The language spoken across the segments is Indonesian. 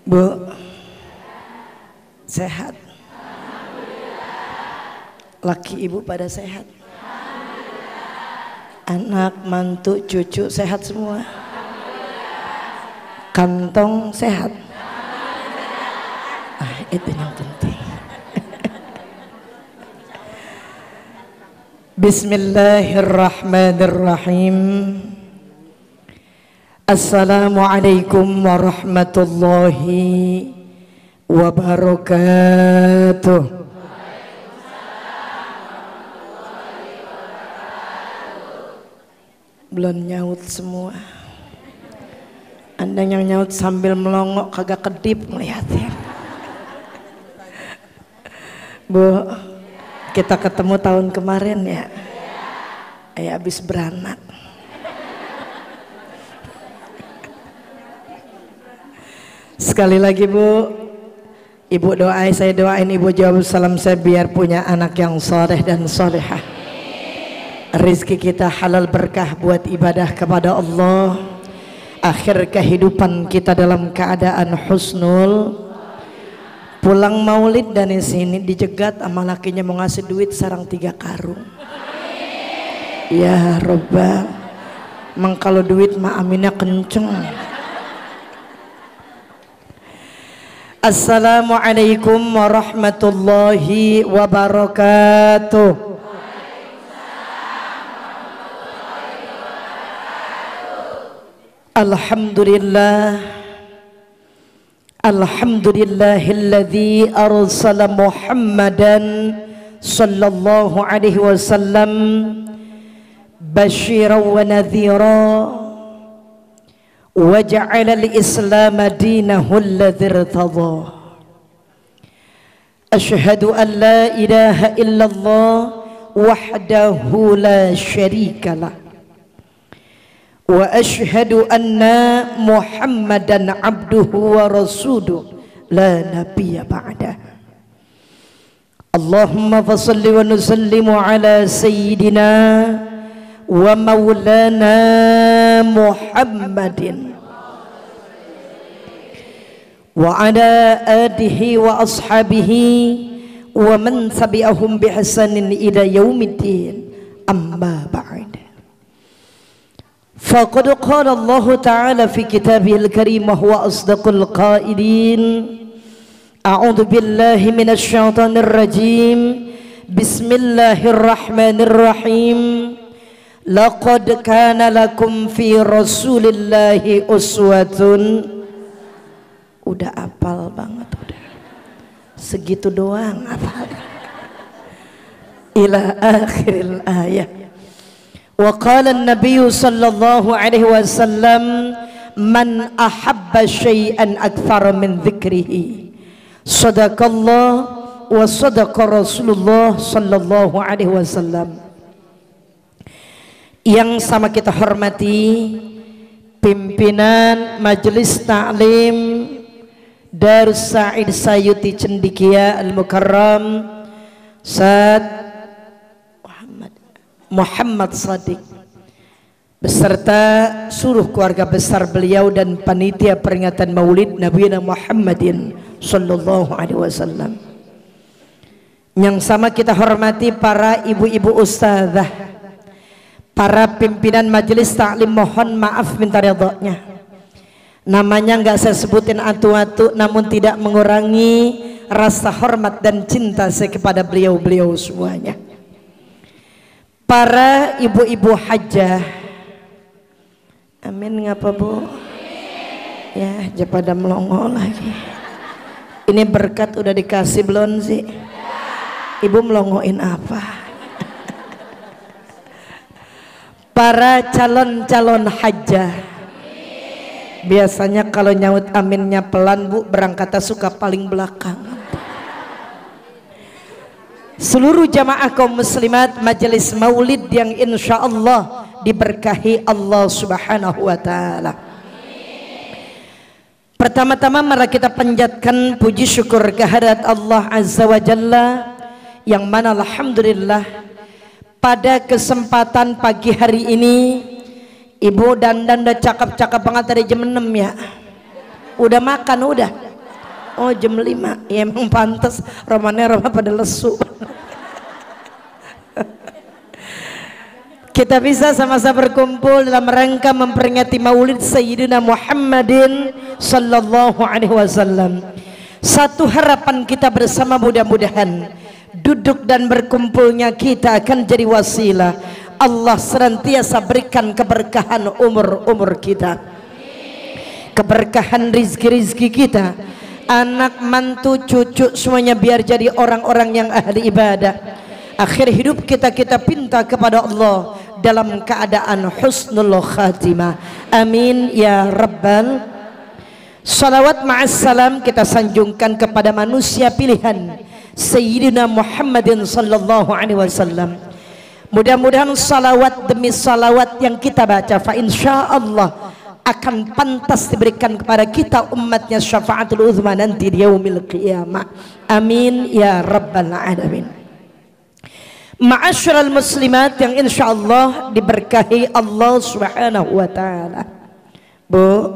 Bu, sehat? Laki ibu pada sehat? Anak, mantu, cucu sehat semua? Kantong sehat? Itu yang penting. Bismillahirrahmanirrahim. Assalamualaikum warahmatullahi wabarakatuh. Belum nyaut semua. Anda yang nyaut sambil melongok kagak kedip ngeliatin. Bu, kita ketemu tahun kemarin ya. Habis beranak. Sekali lagi Bu, Ibu doain, saya doain, Ibu jawab salam saya biar punya anak yang soleh dan solehah. Rizki kita halal berkah buat ibadah kepada Allah. Akhir kehidupan kita dalam keadaan husnul. Pulang maulid dan di sini dijegat sama lakinya mau ngasih duit sarang 3 karung. Ya Rabbal, emang kalau duit mah aminnya kenceng. Assalamualaikum warahmatullahi wabarakatuh. Alhamdulillah, alhamdulillahilladzi arsala Muhammadan sallallahu alaihi wasallam basyiran wa nadhira wa ja'ala al-islam dinahu alladzi irtadha. Asyhadu an la ilaha illallah wahdahu la syarika lah wa asyhadu anna Muhammadan abduhu wa rasuluhu la nabiyya ba'dah. Allahumma fassalli wa nusallimu ala sayyidina wa maulana Muhammadin wa ala alihi wa ashabihi wa man tabi'ahum bi ihsanin ila yaumiddin. Amma ba'd. Faqad qala Allah ta'ala fi kitabihil karim wa huwa asdaqul qailin. A'udzu billahi minasy syaithanir rajim. Bismillahirrahmanirrahim. Laqad kana lakum fi rasulillahi uswatun. Udah apal banget udah. Segitu doang apal. Ila akhiril ayat. Wa qala an-nabiy sallallahu alaihi wasallam man ahabba syai'an akthar min dzikrihi sadaqallah wa sadaqa Rasulullah sallallahu alaihi wasallam. Yang sama kita hormati pimpinan Majelis Ta'lim Darus Sa'id Sayuti Cendikia Al-Mukarram Ustaz Muhammad Shadiq beserta seluruh keluarga besar beliau dan panitia peringatan Maulid Nabi Muhammadin sallallahu alaihi wasallam. Yang sama kita hormati para ibu-ibu ustazah, para pimpinan majelis taklim, mohon maaf minta ridhonya. Namanya nggak saya sebutin atu-atu, namun tidak mengurangi rasa hormat dan cinta saya kepada beliau-beliau semuanya. Para ibu-ibu hajjah, amin ngapa Bu? Ya, jangan pada melongo lagi. Ini berkat udah dikasih belum sih? Ibu melongoin apa? Para calon-calon hajjah, biasanya kalau nyaut aminnya pelan Bu, berangkatnya suka paling belakang. Seluruh jamaah kaum muslimat majelis maulid yang insya Allah diberkahi Allah subhanahu wa ta'ala. Pertama-tama mari kita panjatkan puji syukur kehadirat Allah azza wa jalla, yang mana alhamdulillah pada kesempatan pagi hari ini Ibu dandan udah cakep-cakep banget dari jam 6 ya. Udah makan udah. Oh jam 5. Ya emang pantas romannya pada lesu. Kita bisa sama-sama berkumpul dalam rangka memperingati Maulid Sayyidina Muhammadin sallallahu alaihi wasallam. Satu harapan kita bersama, mudah-mudahan duduk dan berkumpulnya kita akan jadi wasilah Allah senantiasa berikan keberkahan umur kita, keberkahan rizki kita, anak, mantu, cucu semuanya biar jadi orang-orang yang ahli ibadah. Akhir hidup kita pinta kepada Allah dalam keadaan husnul khatimah. Amin ya rabbal. Salawat ma'assalam kita sanjungkan kepada manusia pilihan Sayyidina Muhammadin sallallahu alaihi wasallam. Mudah-mudahan salawat demi salawat yang kita baca fa insyaallah akan pantas diberikan kepada kita umatnya syafaatul uzma nanti di yaumil qiyamah. Amin ya rabbal alamin. Ma'asyiral muslimat yang insyaallah diberkahi Allah subhanahu wa ta'ala. Bu,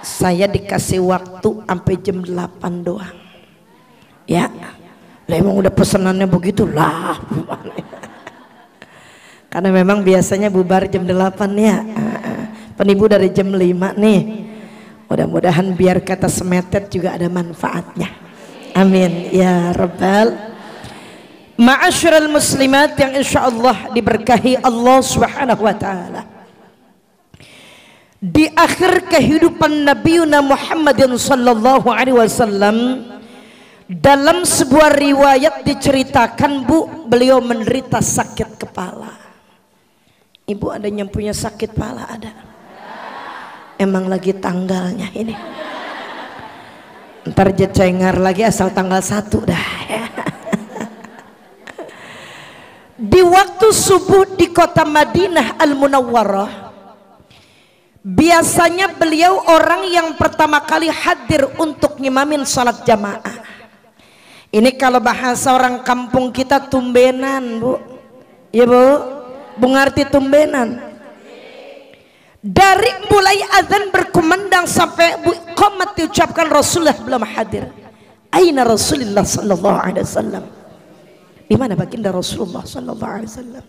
saya dikasih waktu sampai jam 8 doang ya. Lah emang udah pesanannya begitulah. Karena memang biasanya bubar jam 8 ya. Penibu dari jam 5 nih. Mudah-mudahan biar kata semetet juga ada manfaatnya. Amin ya rabbal. Ma'asyiral muslimat yang insyaallah diberkahi Allah subhanahu wa ta'ala. Di akhir kehidupan Nabiuna Muhammadin sallallahu alaihi wasallam, dalam sebuah riwayat diceritakan, Bu, beliau menderita sakit kepala. Ibu ada yang punya sakit kepala? Ada. Emang lagi tanggalnya ini. Ntar jecengar lagi asal tanggal 1 dah. Di waktu subuh di kota Madinah Al-Munawwarah, biasanya beliau orang yang pertama kali hadir untuk ngimamin salat jamaah. Ini kalau bahasa orang kampung kita tumbenan, Bu. Ya Bu, Bu ngerti tumbenan? Dari mulai azan berkumandang sampai qomat diucapkan Rasulullah belum hadir. Aina Rasulullah sallallahu alaihi wasallam? Di mana baginda Rasulullah sallallahu alaihi wasallam?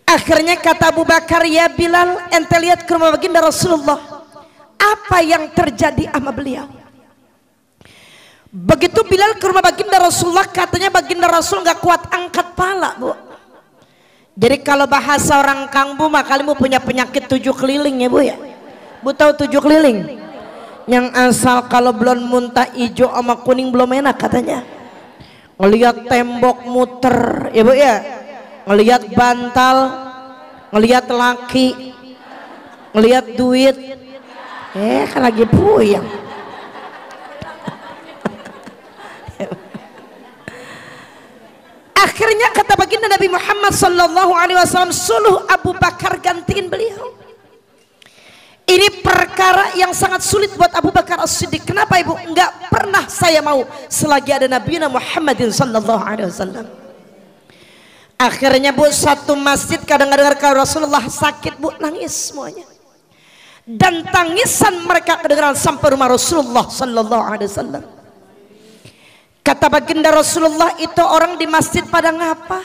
Akhirnya kata Abu Bakar, ya Bilal, ente lihat ke rumah baginda Rasulullah. Apa yang terjadi sama beliau? Begitu Bilal ke rumah baginda Rasulullah, katanya baginda Rasul nggak kuat angkat pala, Bu. Jadi kalau bahasa orang kampung mah kalimu punya penyakit 7 keliling ya, Bu ya. Bu tahu 7 keliling? Yang asal kalau belum muntah hijau sama kuning belum enak katanya. Ngelihat tembok muter ya Bu ya, ngelihat bantal, ngelihat laki, ngelihat duit, kan lagi puyeng. Akhirnya kata baginda Nabi Muhammad sallallahu alaihi wasallam, suluh Abu Bakar gantiin beliau. Ini perkara yang sangat sulit buat Abu Bakar As-Siddiq. Kenapa Ibu? Enggak pernah saya mau selagi ada Nabi Muhammadin sallallahu alaihi wasallam. Akhirnya Bu, satu masjid kadang-kadang kalau Rasulullah sakit, Bu, nangis semuanya. Dan tangisan mereka kedengaran sampai rumah Rasulullah sallallahu alaihi wasallam. Kata baginda Rasulullah, itu orang di masjid pada ngapa?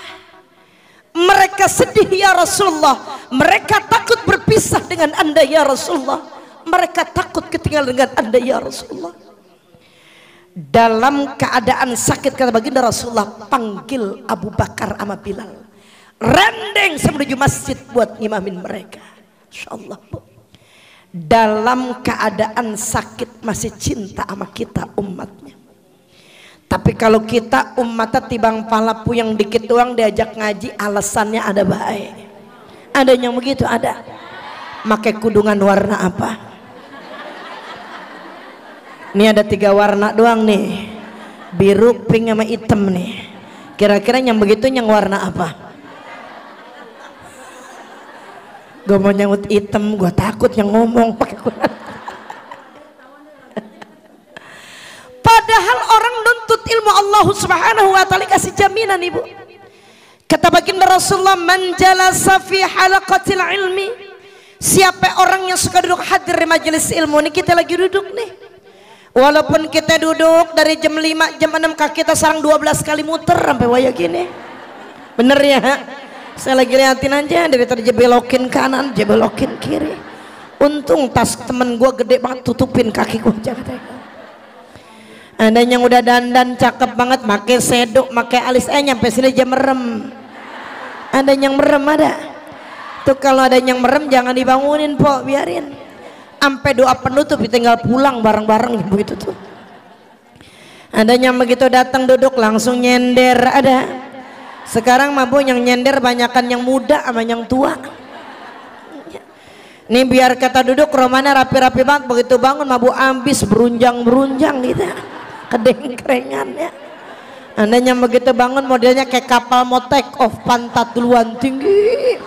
Mereka sedih ya Rasulullah, mereka takut berpisah dengan Anda ya Rasulullah, mereka takut ketinggalan dengan Anda ya Rasulullah. Dalam keadaan sakit kata baginda Rasulullah, panggil Abu Bakar sama Bilal, rendeng menuju masjid buat ngimamin mereka. Insyaallah Bu, dalam keadaan sakit masih cinta sama kita umatnya. Tapi kalau kita umatnya tibang pala puyeng dikit doang diajak ngaji, alasannya ada baik. Ada yang begitu, ada. Pakai kudungan warna apa? Ini ada 3 warna doang nih, biru, pink sama hitam nih. Kira-kira yang begitu yang warna apa? Gue mau nyangkut hitam, gue takut yang ngomong pakai kudungan. Padahal orang nuntut ilmu Allah subhanahu wa ta'ala kasih jaminan Ibu. Kata baginda Rasulullah, man jalasa fi halaqatil ilmi, siapa orang yang suka duduk hadir di majelis ilmu. Ini kita lagi duduk nih, Walaupun kita duduk dari jam 5 jam 6 kaki kita sarang 12 kali muter sampai waya gini. Bener ya? Saya lagi liatin aja dari tadi belokin kanan, belokin kiri. Untung tas temen gue gede banget tutupin kaki gue aja katanya. Ada yang udah dandan cakep banget, pakai sedok, pakai alis, nyampe sini aja merem. Ada yang merem ada. Tuh kalau ada yang merem jangan dibangunin po, biarin. Sampai doa penutup tinggal pulang bareng-bareng begitu tuh. Ada yang begitu datang duduk langsung nyender ada. Sekarang mah bu yang nyender banyakan yang muda sama yang tua. Nih biar kata duduk romana rapi-rapi banget, begitu bangun mah bu ambis berunjang-berunjang gitu. Kedeng-kerengan ya. Ada yang begitu bangun modelnya kayak kapal mau take off, pantat duluan tinggi.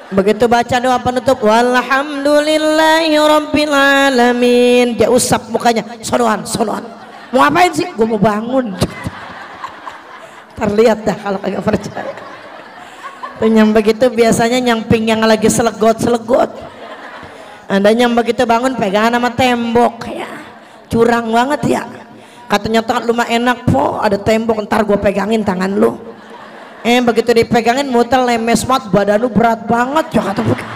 Begitu baca doa penutup walhamdulillahi rabbil alamin, dia usap mukanya, sonoan mau ngapain sih? Gue mau bangun. Terlihat dah kalau kagak percaya. Tuh yang begitu biasanya nyamping yang lagi selegot. Ada yang begitu bangun pegangan sama tembok ya, curang banget ya. Katanya tangan lu mah enak po, ada tembok ntar gue pegangin tangan lu. Begitu dipegangin muter lemes banget, badan lu berat banget ya kata begitu.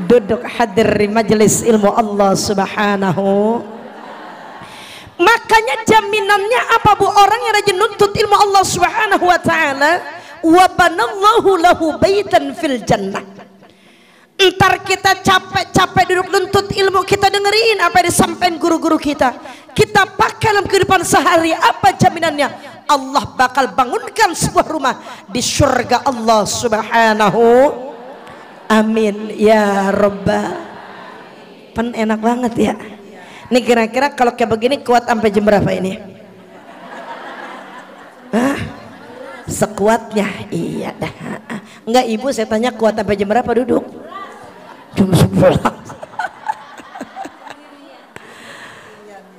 Duduk hadir di majelis ilmu Allah subhanahu. Makanya jaminannya apa bu? Orang yang rajin nuntut ilmu Allah subhanahu wa ta'ala, wa banallahu lahu baitan fil jannah. Ntar kita capek-capek duduk nuntut ilmu, kita dengerin apa yang disampaikan guru-guru kita, kita pakai dalam kehidupan sehari. Apa jaminannya? Allah bakal bangunkan sebuah rumah di surga Allah subhanahu. Amin ya rabbal. Pan enak banget ya. Nih kira-kira kalau kayak begini kuat sampai jam berapa ini? Hah? Sekuatnya? Iya dah. Enggak ibu, saya tanya kuat sampai jam berapa duduk? Jam 11.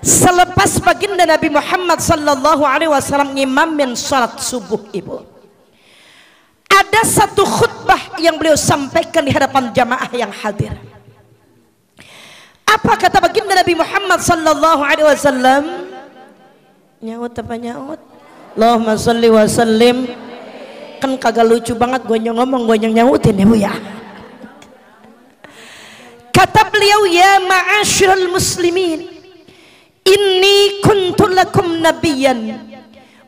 Selepas baginda Nabi Muhammad sallallahu alaihi wasallam ngimamin salat subuh ibu, ada satu khutbah yang beliau sampaikan di hadapan jamaah yang hadir. Apa kata baginda Nabi Muhammad sallallahu alaihi wasallam? Nyaut apa nyaut? Allahumma sholli wa sallim. Kan kagak lucu banget gue ngomong, gue nyautin ya bu ya. Kata beliau, ya ma'asyiral muslimin, inni kuntu lakum nabiyyan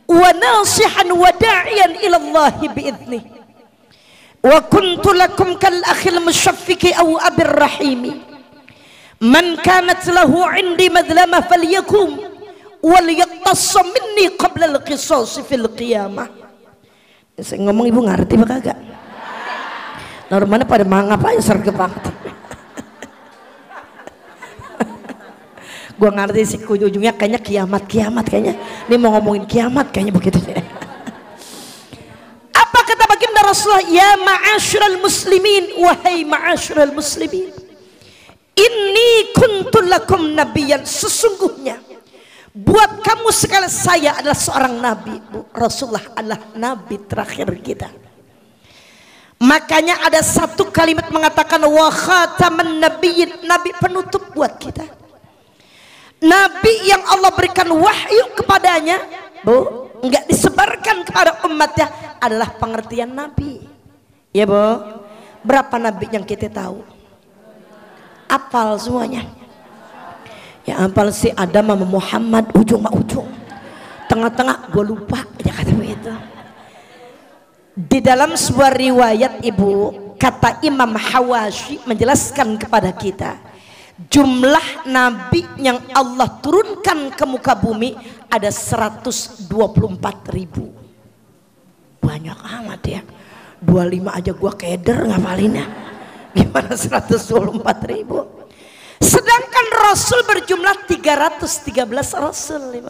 wa nasihan wa da'iyan ila Allah bi'idnih wa kuntu lakum kal akhil musyaffiqi aw abir rahimi man kanat lahu indi madlama falyakum wal yaqtass minni qabla al qisas fil qiyamah. Saya ngomong ibu ngerti apa kagak? Normalnya pada ngapain sergap banget. Gua ngerti sih ujungnya kayaknya kiamat kayaknya. Ini mau ngomongin kiamat kayaknya begitu. Apa kata baginda Rasulullah? Ya ma'asyiral muslimin, wahai ma'asyiral muslimin, inni kuntu lakum nabiyyan, sesungguhnya buat kamu sekali saya adalah seorang nabi. Rasulullah adalah nabi terakhir kita. Makanya ada satu kalimat mengatakan wa khataman nabiyyin, nabi penutup buat kita. Nabi yang Allah berikan wahyu kepadanya, bu, enggak disebarkan kepada umatnya, adalah pengertian nabi. Ya bu, berapa nabi yang kita tahu? Apal semuanya. Ya apal si Adam sama Muhammad ujung ma ujung. Tengah-tengah gue lupa aja kata begitu. Di dalam sebuah riwayat ibu, kata Imam Hawashi menjelaskan kepada kita, jumlah nabi yang Allah turunkan ke muka bumi ada 124.000. Banyak amat ya. 25 aja gua keder ngapalinnya. Gimana 124.000? Sedangkan Rasul berjumlah 313 Rasul.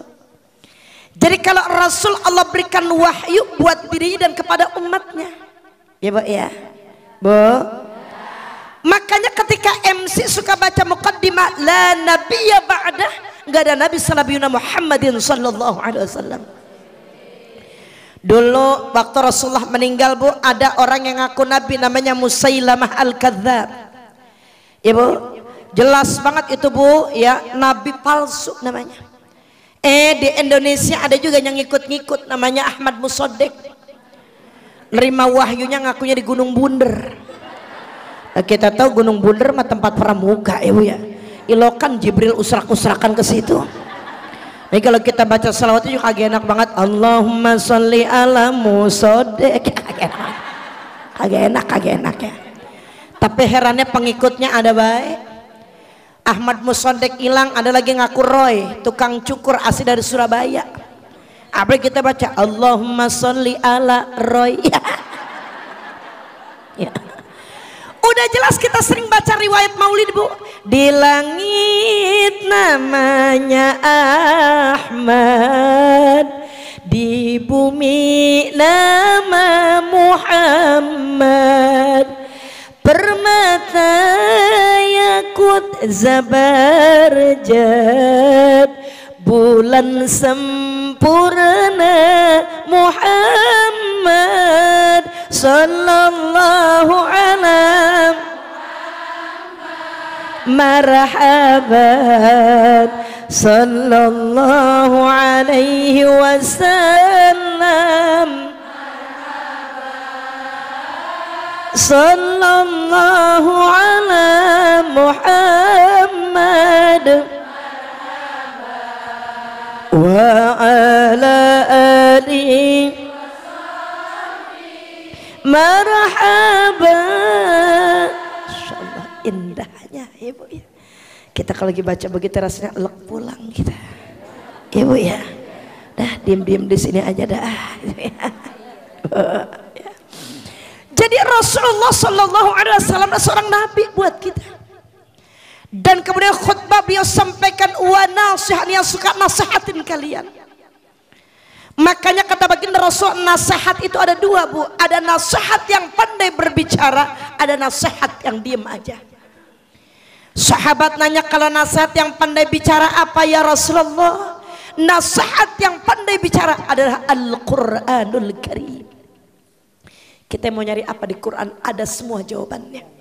Jadi kalau Rasul Allah berikan wahyu buat dirinya dan kepada umatnya. Ya bu ya. Bu, makanya ketika MC suka baca muqaddimah la nabiyya ba'dah, enggak ada nabi setelah Muhammadin sallallahu alaihi wasallam. Dulu waktu Rasulullah meninggal bu, ada orang yang ngaku nabi namanya Musailamah al-Kadzdzab. Ibu, Jelas banget itu Bu ya, nabi palsu namanya. Di Indonesia ada juga yang ngikut-ngikut namanya Ahmad Musoddek. Nerima wahyunya ngakunya di Gunung Bunder. Nah, kita tahu Gunung Bunder mah tempat pramuka ya Bu ya. Ilokan Jibril usrak-usrakan ke situ. Nih kalau kita baca salawat itu kagak enak banget. Allahumma sholli ala Musoddek. Kagak enak ya. Tapi herannya pengikutnya ada baik. Ahmad Musoddek hilang, ada lagi ngaku Roy, tukang cukur asli dari Surabaya. Apa kita baca Allahumma sholli ala Roy. Ya. Udah jelas kita sering baca riwayat Maulid Bu. Di langit namanya Ahmad, di bumi nama Muhammad, permata yakut zabarjat, bulan sempurna Muhammad sallallahu alaihi marhaban sallallahu alaihi wasallam sallallahu ala Muhammad wa ala ali marhaban. Insyaallah indahnya Ibu ya. Kita kalau lagi baca begitu rasanya elok pulang kita. Ibu ya. Dah diam-diam di sini aja dah. Jadi Rasulullah Shallallahu Alaihi Wasallam seorang nabi buat kita. Dan kemudian khutbah beliau sampaikan wa nasihat, yang suka nasihatin kalian. Makanya kata baginda Rasul, nasihat itu ada dua Bu. Ada nasihat yang pandai berbicara, ada nasihat yang diam aja. Sahabat nanya, kalau nasihat yang pandai bicara apa ya Rasulullah? Nasihat yang pandai bicara adalah Al-Quranul Karim. Kita mau nyari apa di Quran, ada semua jawabannya.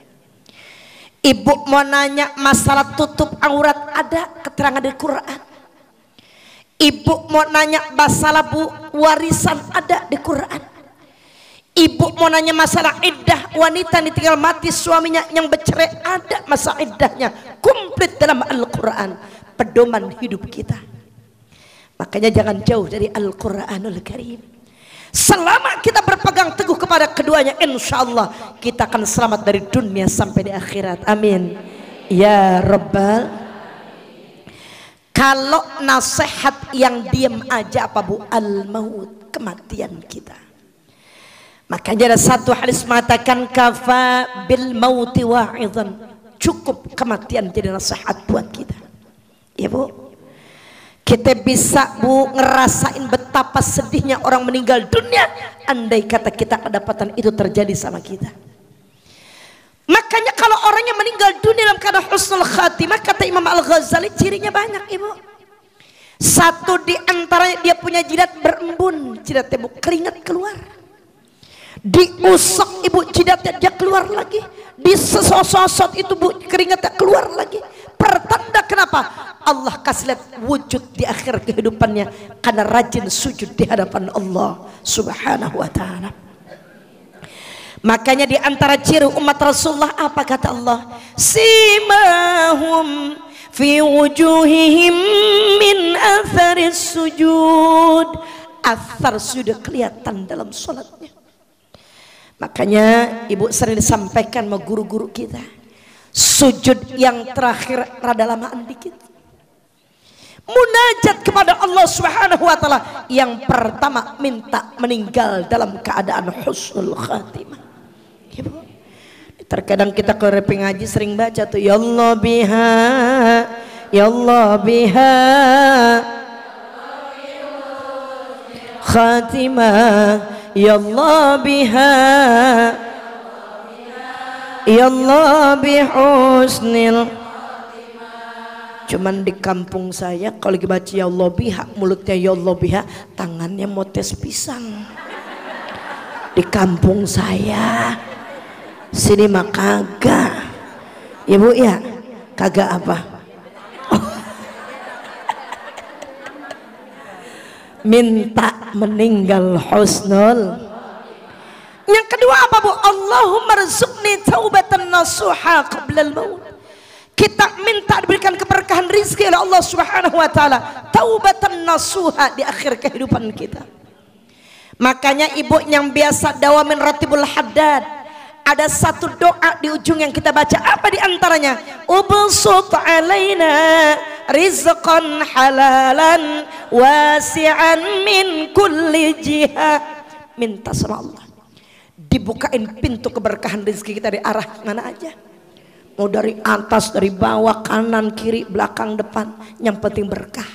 Ibu mau nanya masalah tutup aurat, ada keterangan di Quran. Ibu mau nanya masalah Bu warisan, ada di Quran. Ibu mau nanya masalah iddah, wanita yang ditinggal mati suaminya yang bercerai, ada masa iddahnya komplit dalam Al-Quran, pedoman hidup kita. Makanya jangan jauh dari Al-Quranul Karim. Selama kita berpegang teguh kepada keduanya, insya Allah kita akan selamat dari dunia sampai di akhirat. Amin ya Rabbal. Kalau nasihat yang diam aja apa Bu? Al-maut, kematian kita. Makanya ada satu hadis mengatakan kafa bil mauti wa'idhan, cukup kematian jadi nasihat buat kita. Ya Bu, kita bisa Bu ngerasain betapa sedihnya orang meninggal dunia andai kata kita kedapatan itu terjadi sama kita. Makanya kalau orangnya meninggal dunia dalam keadaan husnul khatimah, kata Imam Al-Ghazali, cirinya banyak Ibu. Satu di antaranya dia punya jidat berembun, jidatnya Bu keringat keluar. Diusap Ibu jidatnya dia keluar lagi. Disosot-sosot itu Bu keringatnya keluar lagi. Pertanda kenapa? Allah kasih lihat wujud di akhir kehidupannya karena rajin sujud di hadapan Allah Subhanahu wa ta'ala. Makanya di antara ciri umat Rasulullah apa kata Allah? Simahum fi wujuhihim min atharis sujud. Athar sudah kelihatan dalam salatnya. Makanya Ibu sering disampaikan sama guru-guru kita, sujud yang terakhir rada lamaan dikit. Munajat kepada Allah Subhanahu wa ta'ala, yang pertama minta meninggal dalam keadaan husnul khatimah. Ibu, terkadang kita ke reping ngaji sering baca tuh ya Allah biha, ya Allah biha khatimah, ya Allah biha, ya Allah bihusnil. Cuman di kampung saya kalau lagi baca ya Allah biha, mulutnya ya Allah biha, tangannya mau tes pisang. Di kampung saya sini mah kagak ya Bu ya. Kagak apa? Minta meninggal husnul. Yang kedua apa Bu? Allahumma rzuqni taubatan nasuha qabla al-maut. Kita minta diberikan keberkahan rizki oleh Allah Subhanahu wa taala, taubatan nasuha di akhir kehidupan kita. Makanya ibu yang biasa dawamin ratibul haddad, ada satu doa di ujung yang kita baca, apa di antaranya? Ubsut alaina rizqan halalan wasi'an min kulli jihah. Minta sama Allah dibukain pintu keberkahan rezeki kita dari arah mana aja, mau dari atas, dari bawah, kanan, kiri, belakang, depan, yang penting berkah.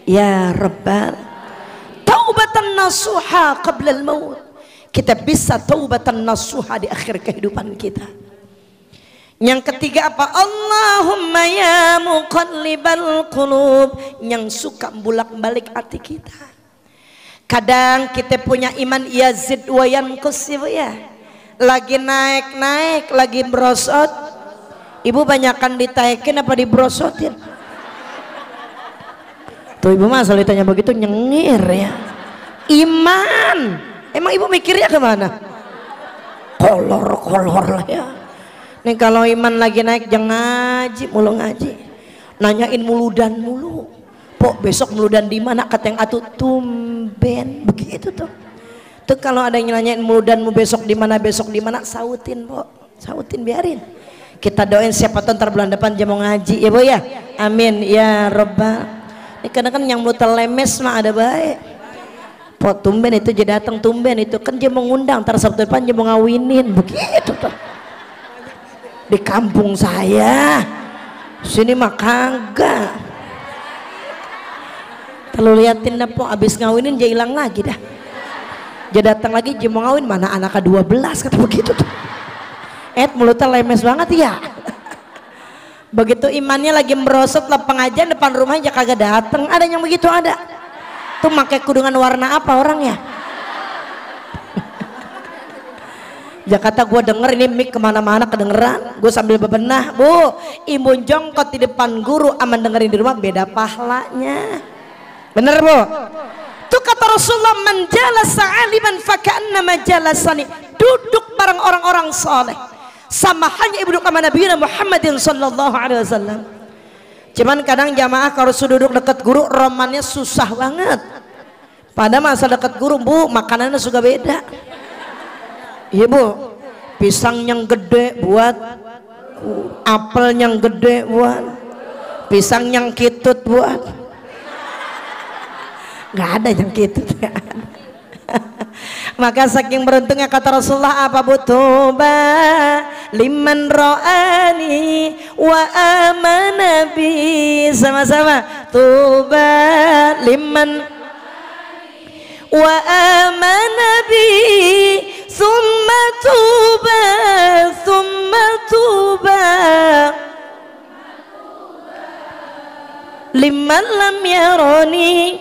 Ya Rabbal, taubatan nasuha qabla al-maut. Kita bisa taubatan nasuha di akhir kehidupan kita. Yang ketiga apa? Allahumma ya muqallibal qulub, yang suka bolak-balik hati kita. Kadang kita punya iman yazid wa yanqus ya, lagi naik-naik, lagi berosot. Ibu banyakan ditaikin apa dibrosotin? Tuh ibu mah selalu ditanya begitu nyengir ya. Iman, emang ibu mikirnya kemana? Kolor lah ya. Nih kalau iman lagi naik jangan ngaji mulu, ngaji nanyain muludan mulu. Pok besok muludan di mana? Kata yang atuh tumben begitu tuh. Tuh kalau ada yang nanyain muludanmu besok di mana, besok di mana, sautin Pok, sautin, biarin. Kita doain siapa tahu ntar bulan depan dia mau ngaji ya Bu ya. Amin ya Rabbal. Ini kadang kan yang mulut lemes mah ada baik. Pok tumben itu dia datang, tumben itu kan dia mau ngundang ntar Sabtu depan dia mau ngawinin begitu tuh. Di kampung saya sini mah kagak. Kalau liatin dah Po, abis ngawinin dia hilang lagi dah. Dia datang lagi dia mau ngawin, mana anaknya 12 kata begitu tuh. Mulutnya lemes banget ya. Begitu imannya lagi merosot lah pengajian depan rumahnya kagak datang. Ada yang begitu ada. Tuh pakai kudungan warna apa orangnya? Jakarta gue denger ini mik kemana-mana kedengeran. Gue sambil bebenah, Bu, imun jongkot di depan guru aman dengerin di rumah beda pahlanya. Bener Bu? Itu kata Rasulullah, man jalasa aliman faka'annama jalasani. Duduk bareng orang-orang saleh sama halnya ibu duduk sama Nabi Muhammadin sallallahu alaihi wasallam. Cuman kadang jamaah kalau sudah duduk dekat guru romannya susah banget. Pada masa dekat guru Bu, makanannya suka beda. Iya Bu, pisang yang gede buat, apel yang gede buat, pisang yang kitut buat. Nggak ada yang gitu. Maka saking beruntungnya kata Rasulullah apa Bu? Tuba liman ro'ani wa amana bi. Sama-sama tuba liman wa amana bi thumma tuba liman lam yarani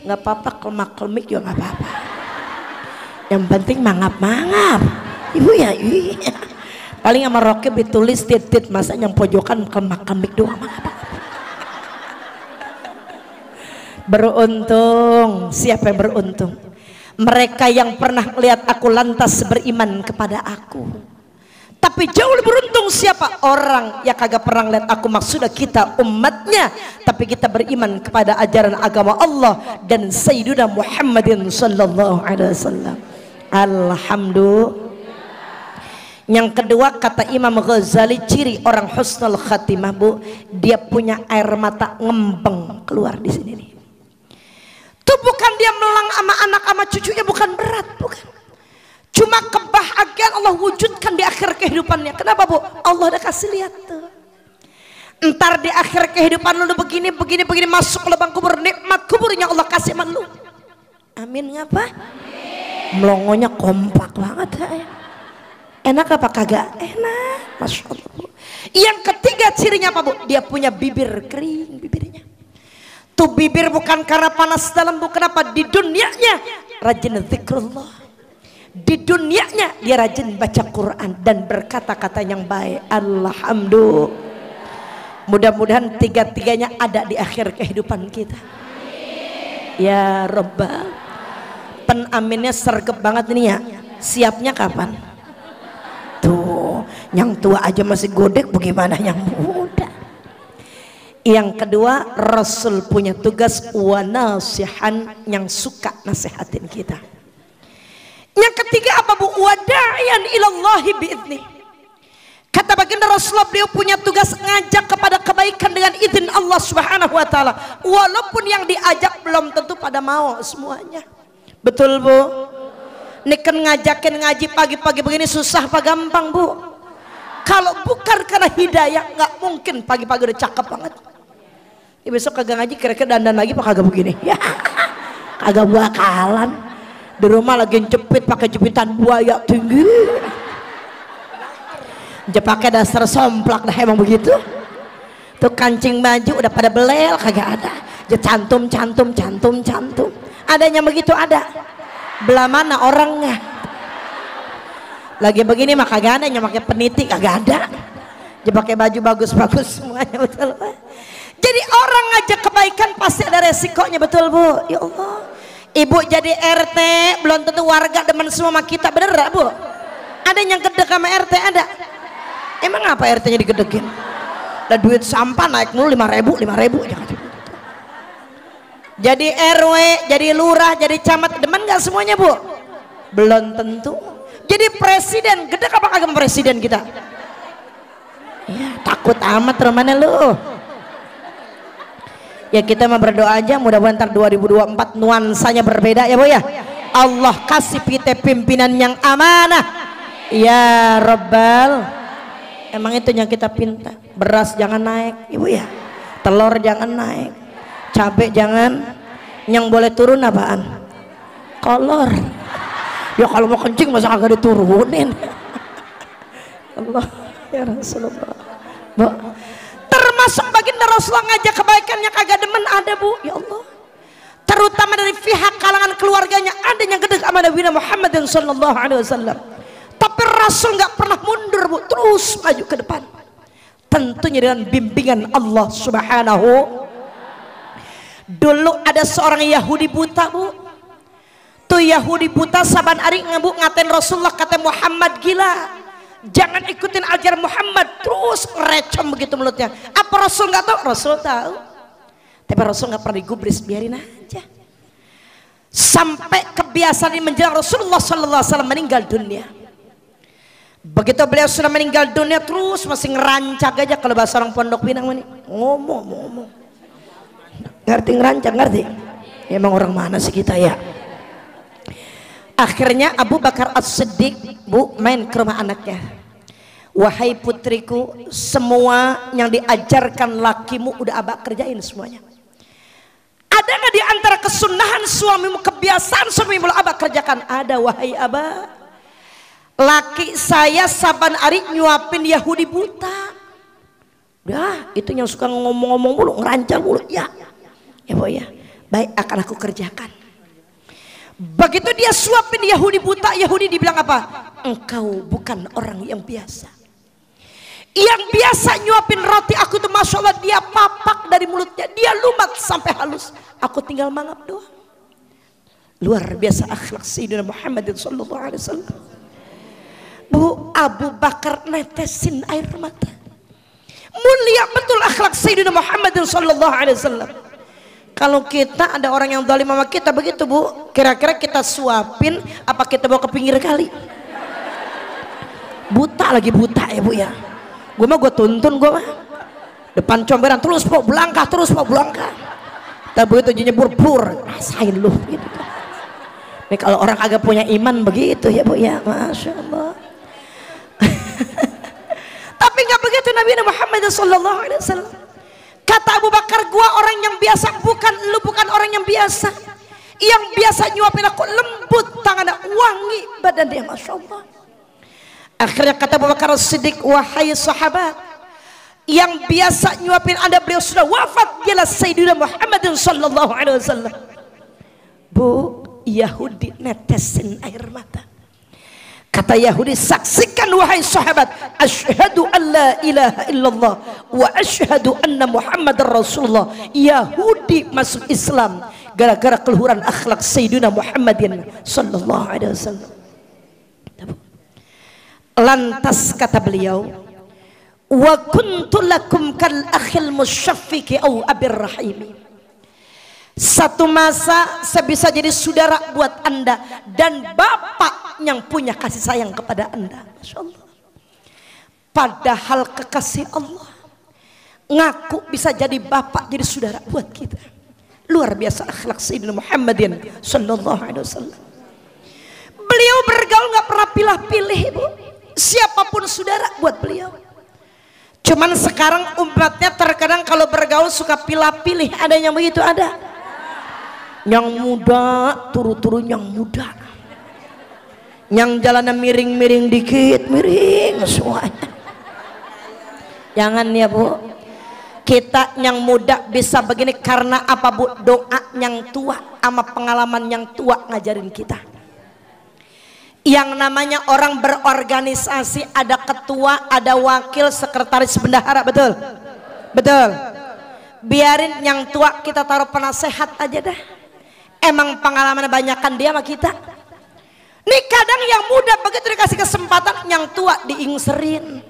nggak apa-apa, kelmak-kelmik juga nggak apa-apa, yang penting mangap-mangap ibu ya. Iya, paling sama roknya ditulis titit, masa yang pojokan kelmak-kelmik doang mah apa. Beruntung, siapa yang beruntung? Mereka yang pernah melihat aku lantas beriman kepada aku. Tapi jauh lebih beruntung siapa? Orang yang kagak pernah lihat aku, maksudnya kita umatnya, tapi kita beriman kepada ajaran agama Allah dan Sayyidina Muhammadin sallallahu alaihi wasallam. Alhamdulillah. Yang kedua kata Imam Ghazali, ciri orang husnul khatimah Bu, dia punya air mata ngembeng keluar di sini nih. Itu bukan dia melang sama anak sama cucunya, bukan berat, bukan. Cuma kebahagiaan Allah wujudkan di akhir kehidupannya. Kenapa Bu? Allah udah kasih lihat tuh. Ntar di akhir kehidupan lu begini masuk ke lubang kubur, nikmat kuburnya Allah kasih sama lu. Amin ngapa? Melongonya kompak banget ya. Enak apa kagak? Enak, Masya Allah Bu. Yang ketiga cirinya apa Bu? Dia punya bibir kering bibirnya. Tuh bibir bukan karena panas dalam Bu, kenapa? Di dunianya rajin zikrullah. Di dunianya dia rajin baca Quran dan berkata-kata yang baik. Alhamdulillah. Mudah-mudahan tiga-tiganya ada di akhir kehidupan kita. Ya Rabbal. Penaminnya sergap banget ini ya. Siapnya kapan? Tuh, yang tua aja masih godek, bagaimana yang muda? Yang kedua, Rasul punya tugas wanasihan, yang suka nasihatin kita. Yang ketiga apa bu? Wada'iyan ilallahi bi'idni. Kata baginda Rasulullah, beliau punya tugas ngajak kepada kebaikan dengan izin Allah Subhanahu wa taala. Walaupun yang diajak belum tentu pada mau semuanya. Betul bu? Ini kan ngajakin ngaji pagi-pagi begini susah apa gampang bu? Kalau bukan karena hidayah nggak mungkin pagi-pagi udah cakep banget. Ya, besok kagak ngaji kira-kira dandan lagi apa kagak begini? Ya, kagak bakalan. Di rumah lagi jepit pakai jepitan buaya tinggi. Dia pakai dasar somplak dah emang begitu. Tuh kancing baju udah pada belel kagak ada. Dia cantum. Adanya begitu ada. Belah mana orangnya? Lagi begini mah kagak ada, yang pakai peniti kagak ada. Dia pakai baju bagus-bagus semuanya, betul. Jadi orang ngajak kebaikan pasti ada resikonya, betul bu? Ya Allah. Ibu jadi RT belum tentu warga demen semua sama kita, bener gak bu? Ada yang gedek sama RT ada? Emang apa RT-nya digedekin? Ada duit sampah naik mulu 5.000 jangan. Jadi RW, jadi lurah, jadi camat, demen gak semuanya bu? Belum tentu. Jadi presiden, gede apa kagak presiden kita? Ya takut amat rumahnya lu. Ya kita mah berdoa aja mudah-mudahan ntar 2024 nuansanya berbeda ya bu ya. Allah kasih kita pimpinan yang amanah. Ya Rabbal. Emang itu yang kita pinta. Beras jangan naik ibu ya. Telur jangan naik. Cabai jangan. Yang boleh turun apaan? Kolor. Ya kalau mau kencing masa kagak diturunin. Allah ya Rasulullah. Bu, termasuk baginda Rasulullah ngajak kebaikannya kagak demen ada bu. Ya Allah. Terutama dari pihak kalangan keluarganya ada yang gede sama Nabi Muhammad sallallahu alaihi wasallam. Tapi Rasul nggak pernah mundur bu, terus maju ke depan. Tentunya dengan bimbingan Allah Subhanahu. Dulu ada seorang Yahudi buta bu. Tuh Yahudi buta saban ari ngebuk ngatain Rasulullah, kata Muhammad gila. Jangan ikutin ajaran Muhammad, terus ngerecom begitu mulutnya. Apa Rasul nggak tahu? Rasul tahu. Tapi Rasul nggak pernah digubris, biarin aja. Sampai kebiasaan ini menjelang Rasulullah sallallahu alaihi wasallam meninggal dunia. Begitu beliau sudah meninggal dunia, terus masih ngerancak aja. Kalau bahasa orang Pondok Pinang ini ngomong. Ngerti ngerancak, ngerti? Ya, emang orang mana sih kita ya? Akhirnya Abu Bakar As-Siddiq bu main ke rumah anaknya. Wahai putriku, semua yang diajarkan lakimu udah abah kerjain semuanya. Ada nggak di antara kesunahan suamimu, kebiasaan suamimu abah kerjakan? Ada wahai abah. Laki saya saban hari nyuapin Yahudi buta. Udah, itu yang suka ngomong-ngomong mulu, ngerancang mulu. Ya bu ya, baik akan aku kerjakan. Begitu dia suapin Yahudi buta, Yahudi dibilang apa? Engkau bukan orang yang biasa. Yang biasa nyuapin roti aku tuh masya Allah dia papak dari mulutnya, dia lumat sampai halus. Aku tinggal mangap doang. Luar biasa akhlak Sayyidina Muhammad sallallahu alaihi wasallam. Bu, Abu Bakar netesin air mata. Mulia betul akhlak Sayyidina Muhammad sallallahu alaihi wasallam. Kalau kita ada orang yang zalim sama kita begitu bu, kira-kira kita suapin apa kita bawa ke pinggir kali? Buta lagi buta ya bu ya. Gue mah gue tuntun gue mah. Depan comberan terus po belangkah terus po belangkah. Tapi begitu nyebur pur, rasain lu gitu. Nih kalau orang agak punya iman begitu ya bu ya, masya Allah. Tapi nggak begitu Nabi Muhammad sallallahu alaihi wasallam. Kata Abu Bakar, gua orang yang biasa, bukan lu, bukan orang yang biasa. Yang biasa nyuapin aku lembut, tangannya wangi, badan dia masya Allah. Akhirnya kata Abu Bakar As-Siddiq, wahai sahabat, yang biasa nyuapin anda beliau sudah wafat, dialah Sayyidina Muhammad sallallahu alaihi wasallam. Bu, Yahudi netesin air mata. Kata Yahudi, saksikan wahai sahabat, asyhadu an la ilaha illallah wa asyhadu anna Muhammadar Rasulullah. Yahudi masuk Islam gara-gara keluhuran akhlak Sayyidina Muhammadin sallallahu alaihi wasallam. Lantas kata beliau, wa kuntu lakum kal akhil musyaffiqi au abir rahimi. Satu masa saya bisa jadi saudara buat anda dan bapak yang punya kasih sayang kepada anda. Masya Allah. Padahal kekasih Allah ngaku bisa jadi bapak, jadi saudara buat kita. Luar biasa akhlak Sayyidina Muhammadin sallallahu alaihi wasallam. Beliau bergaul nggak pernah pilih-pilih, Bu. Siapapun saudara buat beliau. Cuman sekarang umatnya terkadang kalau bergaul suka pilih-pilih. Ada yang begitu? Ada. Yang muda turu-turu yang muda, yang jalannya miring-miring dikit, miring semuanya. Jangan ya Bu, kita yang muda bisa begini karena apa Bu? Doa yang tua sama pengalaman yang tua ngajarin kita. Yang namanya orang berorganisasi, ada ketua, ada wakil, sekretaris, bendahara, betul? Betul. Biarin yang tua kita taruh penasehat aja dah. Emang pengalaman banyakan dia sama kita. Nih kadang yang muda begitu dikasih kesempatan, yang tua diingserin.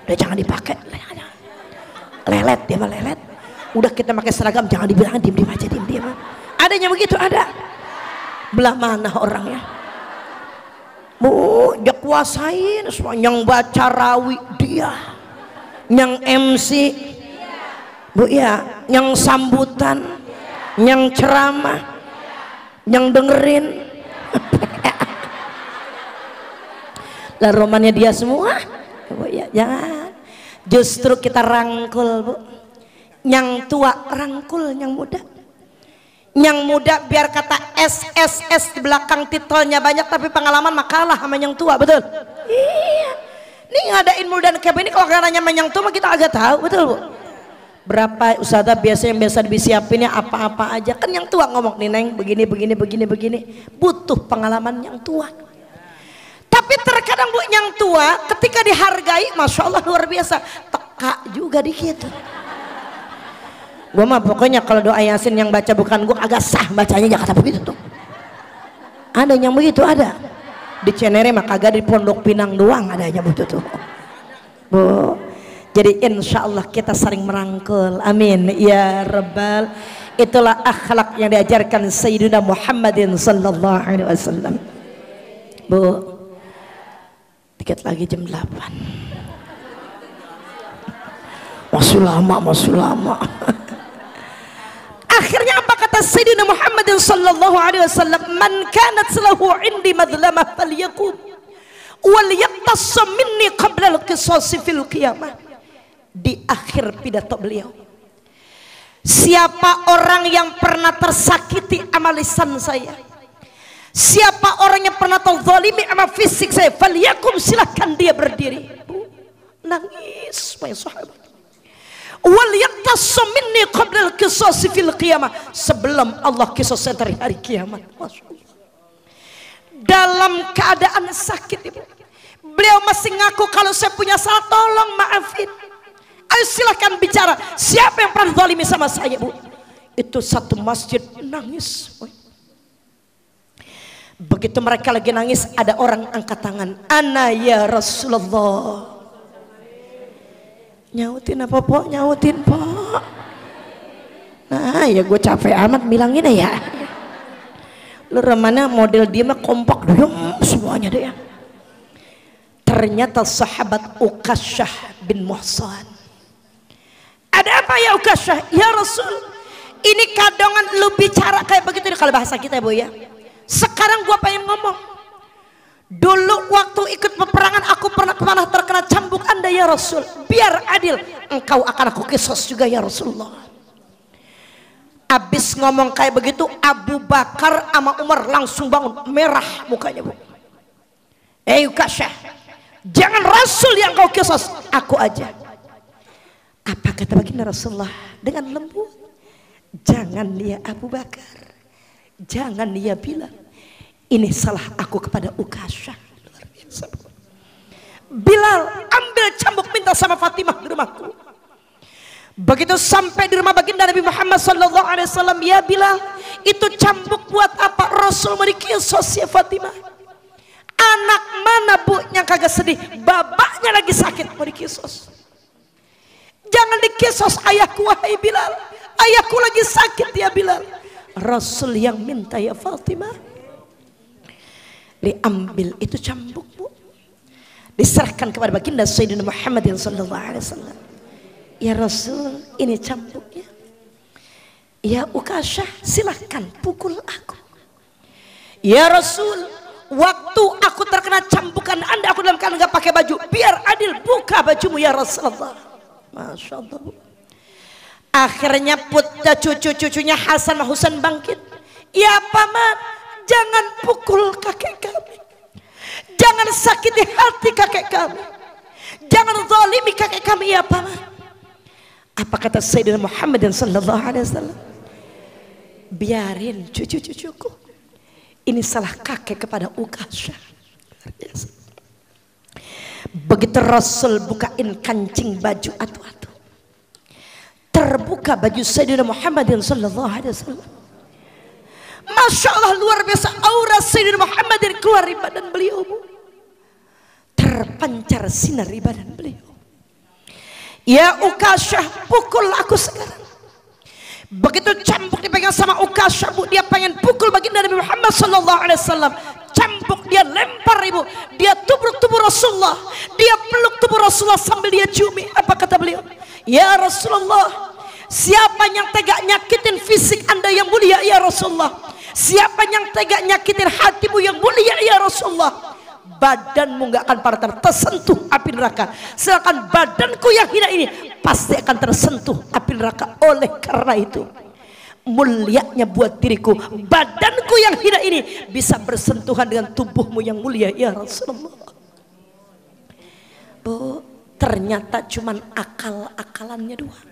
Udah jangan dipakai, lelet dia mah lelet. Udah kita pakai seragam jangan dibilang, diem aja, diem. Ada yang begitu, ada. Belah mana orangnya? Bu, dia kuasain semua. Yang baca rawi dia, yang MC, Bu ya, yang sambutan, yang ceramah, yang dengerin. Lah romannya dia semua. Bu ya, jangan. Justru kita rangkul, Bu. Yang tua rangkul yang muda. Yang muda biar kata SSS di belakang titelnya banyak tapi pengalaman makalah sama yang tua, betul? Iya. Ini ngadain Muldan Camp ini kalau nanya sama yang tua kita agak tahu, betul Bu? Berapa ustazah biasa yang biasa disiapinnya apa-apa aja, kan yang tua ngomong nih Neng begini, butuh pengalaman yang tua. Tapi terkadang Bu yang tua ketika dihargai, Masya Allah luar biasa, teka juga dikit. Gue mah pokoknya kalau doa Yasin yang baca bukan gue agak sah bacanya, jangan kata begitu tuh. Ada yang begitu, ada di Cenere mah kagak, di Pondok Pinang doang adanya begitu tuh Bu. Jadi insya Allah kita saling merangkul, amin ya rabbal. Itulah akhlak yang diajarkan Sayyidina Muhammadin sallallahu alaihi wasallam. Bu, dikit lagi jam 8. Masih lama. Akhirnya apa kata Sayyidina Muhammadin sallallahu alaihi wasallam? Man kanat lahu indi madlamah falyaqum wal yaqtas minni qabla al-qisas fil qiyamah. Di akhir pidato beliau, siapa orang yang pernah tersakiti sama lisan saya, siapa orang yang pernah terzalimi sama fisik saya, falyakum, silahkan dia berdiri. Bu, nangis my sahabat. Wal yaqtas minni qabla al-qisas fil qiyamah, sebelum Allah qisas dari hari kiamat. Dalam keadaan sakit Ibu, beliau masih ngaku kalau saya punya salah tolong maafin. Ayo silahkan bicara, siapa yang pernah zalimi sama saya Bu? Itu satu masjid nangis. Begitu mereka lagi nangis, ada orang angkat tangan, ana ya Rasulullah. Nyautin apa Po? Nyautin Po. Nah ya gue capek amat bilangin ya. Lu remana model dia mah kompak dong semuanya deh ya. Ternyata sahabat Uqasyah bin Muhsan. Ada apa ya Uqasyah? Ya Rasul, ini kadongan lu bicara kayak begitu kalau bahasa kita Bu ya. Sekarang gua pengen ngomong. Dulu waktu ikut peperangan aku pernah terkena cambuk Anda ya Rasul. Biar adil, engkau akan aku qisas juga ya Rasulullah. Abis ngomong kayak begitu, Abu Bakar sama Umar langsung bangun, merah mukanya Bu. Uqasyah, jangan Rasul yang kau qisas, aku aja. Apa kata baginda Rasulullah dengan lembut? Jangan ya Abu Bakar, Jangan ya Bilal, ini salah aku kepada Ukasyah. Luar biasa. Bilal ambil cambuk minta sama Fatimah di rumahku. Begitu sampai di rumah baginda Nabi Muhammad SAW, ya Bilal, itu cambuk buat apa? Rasul mau dikisos ya Fatimah. Anak mana bu yang kagak sedih, bapaknya lagi sakit mau dikisos. Jangan dikisos ayahku wahai Bilal, ayahku lagi sakit ya Bilal. Rasul yang minta ya Fatimah. Diambil itu cambuk bu, diserahkan kepada baginda Sayyidina Muhammad SAW. Ya Rasul, ini cambuknya. Ya Ukasyah, silahkan pukul aku. Ya Rasul, waktu aku terkena cambukan Anda, aku dalam keadaan nggak pakai baju. Biar adil, buka bajumu ya Rasulullah. Masya Allah. Akhirnya putra cucu-cucunya Hasan Husain bangkit. Ya paman, jangan pukul kakek kami. Jangan sakiti hati kakek kami. Jangan zalimi kakek kami ya paman. Apa kata Sayyidina Muhammad SAW? Biarin cucu-cucuku, ini salah kakek kepada Ukasyah. Begitu Rasul bukain kancing baju atu-atu, terbuka baju Sayyidina Muhammad SAW. Masya Allah, luar biasa aura Sayyidina Muhammad keluar dari badan beliau, terpancar sinar di badan beliau. Ya Ukasyah, pukul aku sekarang. Begitu cambuk dipegang sama Ukasyah bu, dia pengen pukul baginda Nabi Muhammad SAW. Cambuk dia lempar ibu, dia tubruk tubuh Rasulullah, dia peluk tubuh Rasulullah sambil dia ciumi. Apa kata beliau? Ya Rasulullah, siapa yang tega nyakitin fisik anda yang mulia ya Rasulullah? Siapa yang tega nyakitin hatimu yang mulia ya Rasulullah? Badanmu gak akan pernah tersentuh api neraka, sedangkan badanku yang hina ini pasti akan tersentuh api neraka. Oleh karena itu, mulianya buat diriku badanku yang hina ini bisa bersentuhan dengan tubuhmu yang mulia ya Rasulullah. Oh, ternyata cuman akal-akalannya doang.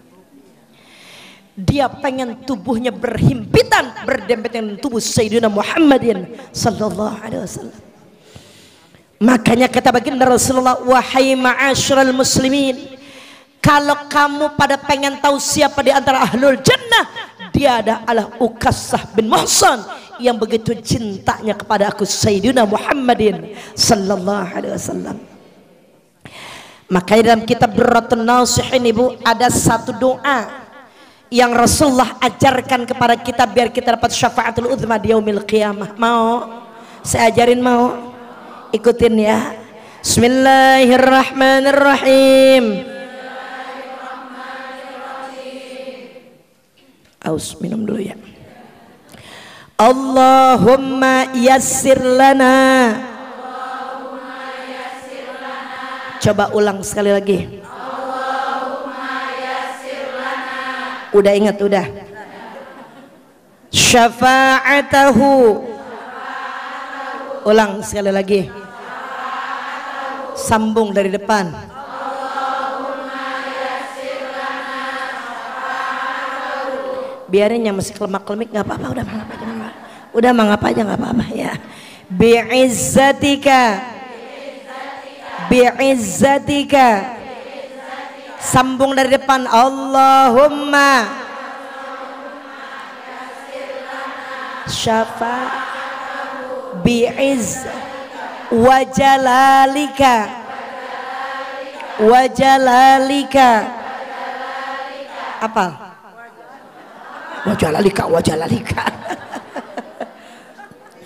Dia pengen tubuhnya berhimpitan, berdempetan dengan tubuh Sayyidina Muhammadin sallallahu alaihi wasallam. Makanya kata baginda Rasulullah, wahai ma'asyiral muslimin, kalau kamu pada pengen tahu siapa di antara ahlul jannah, dia adalah Ukasyah bin Muhsan yang begitu cintanya kepada aku Sayyidina Muhammadin sallallahu alaihi wasallam. Makanya dalam kitab Durratun Nasihin ibu, ada satu doa yang Rasulullah ajarkan kepada kita biar kita dapat syafaatul uzma di yaumil qiyamah. Mau saya ajarin? Mau? Ikutin ya. Bismillahirrahmanirrahim. Aus, minum dulu ya. Allahumma yassir lana. Coba ulang sekali lagi. Allahumma yassir lana. Udah ingat udah. Syafa'atahu. Ulang sekali lagi. Sambung dari depan. Biarin yang masih kelemak-kelemik nggak apa-apa, udah mangap aja, udah mangap aja nggak apa-apa ya. Bi'izzatika, bi'izzatika. Sambung dari depan. Allahumma syafa' bi'izz wajalalika wajalalika. Apa? Wajalalika wajalalika.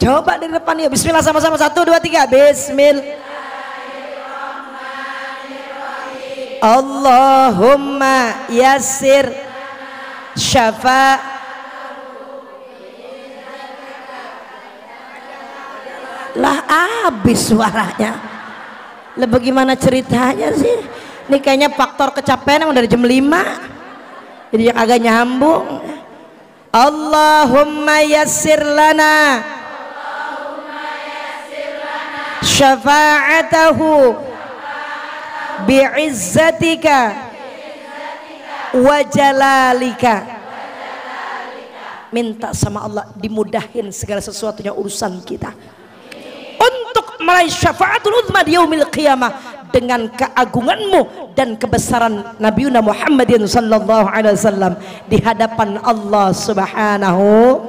Coba di depan ya. Bismillah sama-sama. 1, 2, 3. Bismillah. Allahumma yassir syafa' lah, habis suaranya. Lah bagaimana ceritanya sih? Ini kayaknya faktor kecapean yang dari jam 5 jadi agak nyambung. Allahumma yassir lana syafa'atahu bi'izzatika wa jalalika. minta sama Allah dimudahin segala sesuatunya urusan kita untuk meraih syafaatul uzma di yaumil qiyamah dengan keagunganmu dan kebesaran Nabiuna Muhammadin sallallahu alaihi wasallam di hadapan Allah Subhanahu.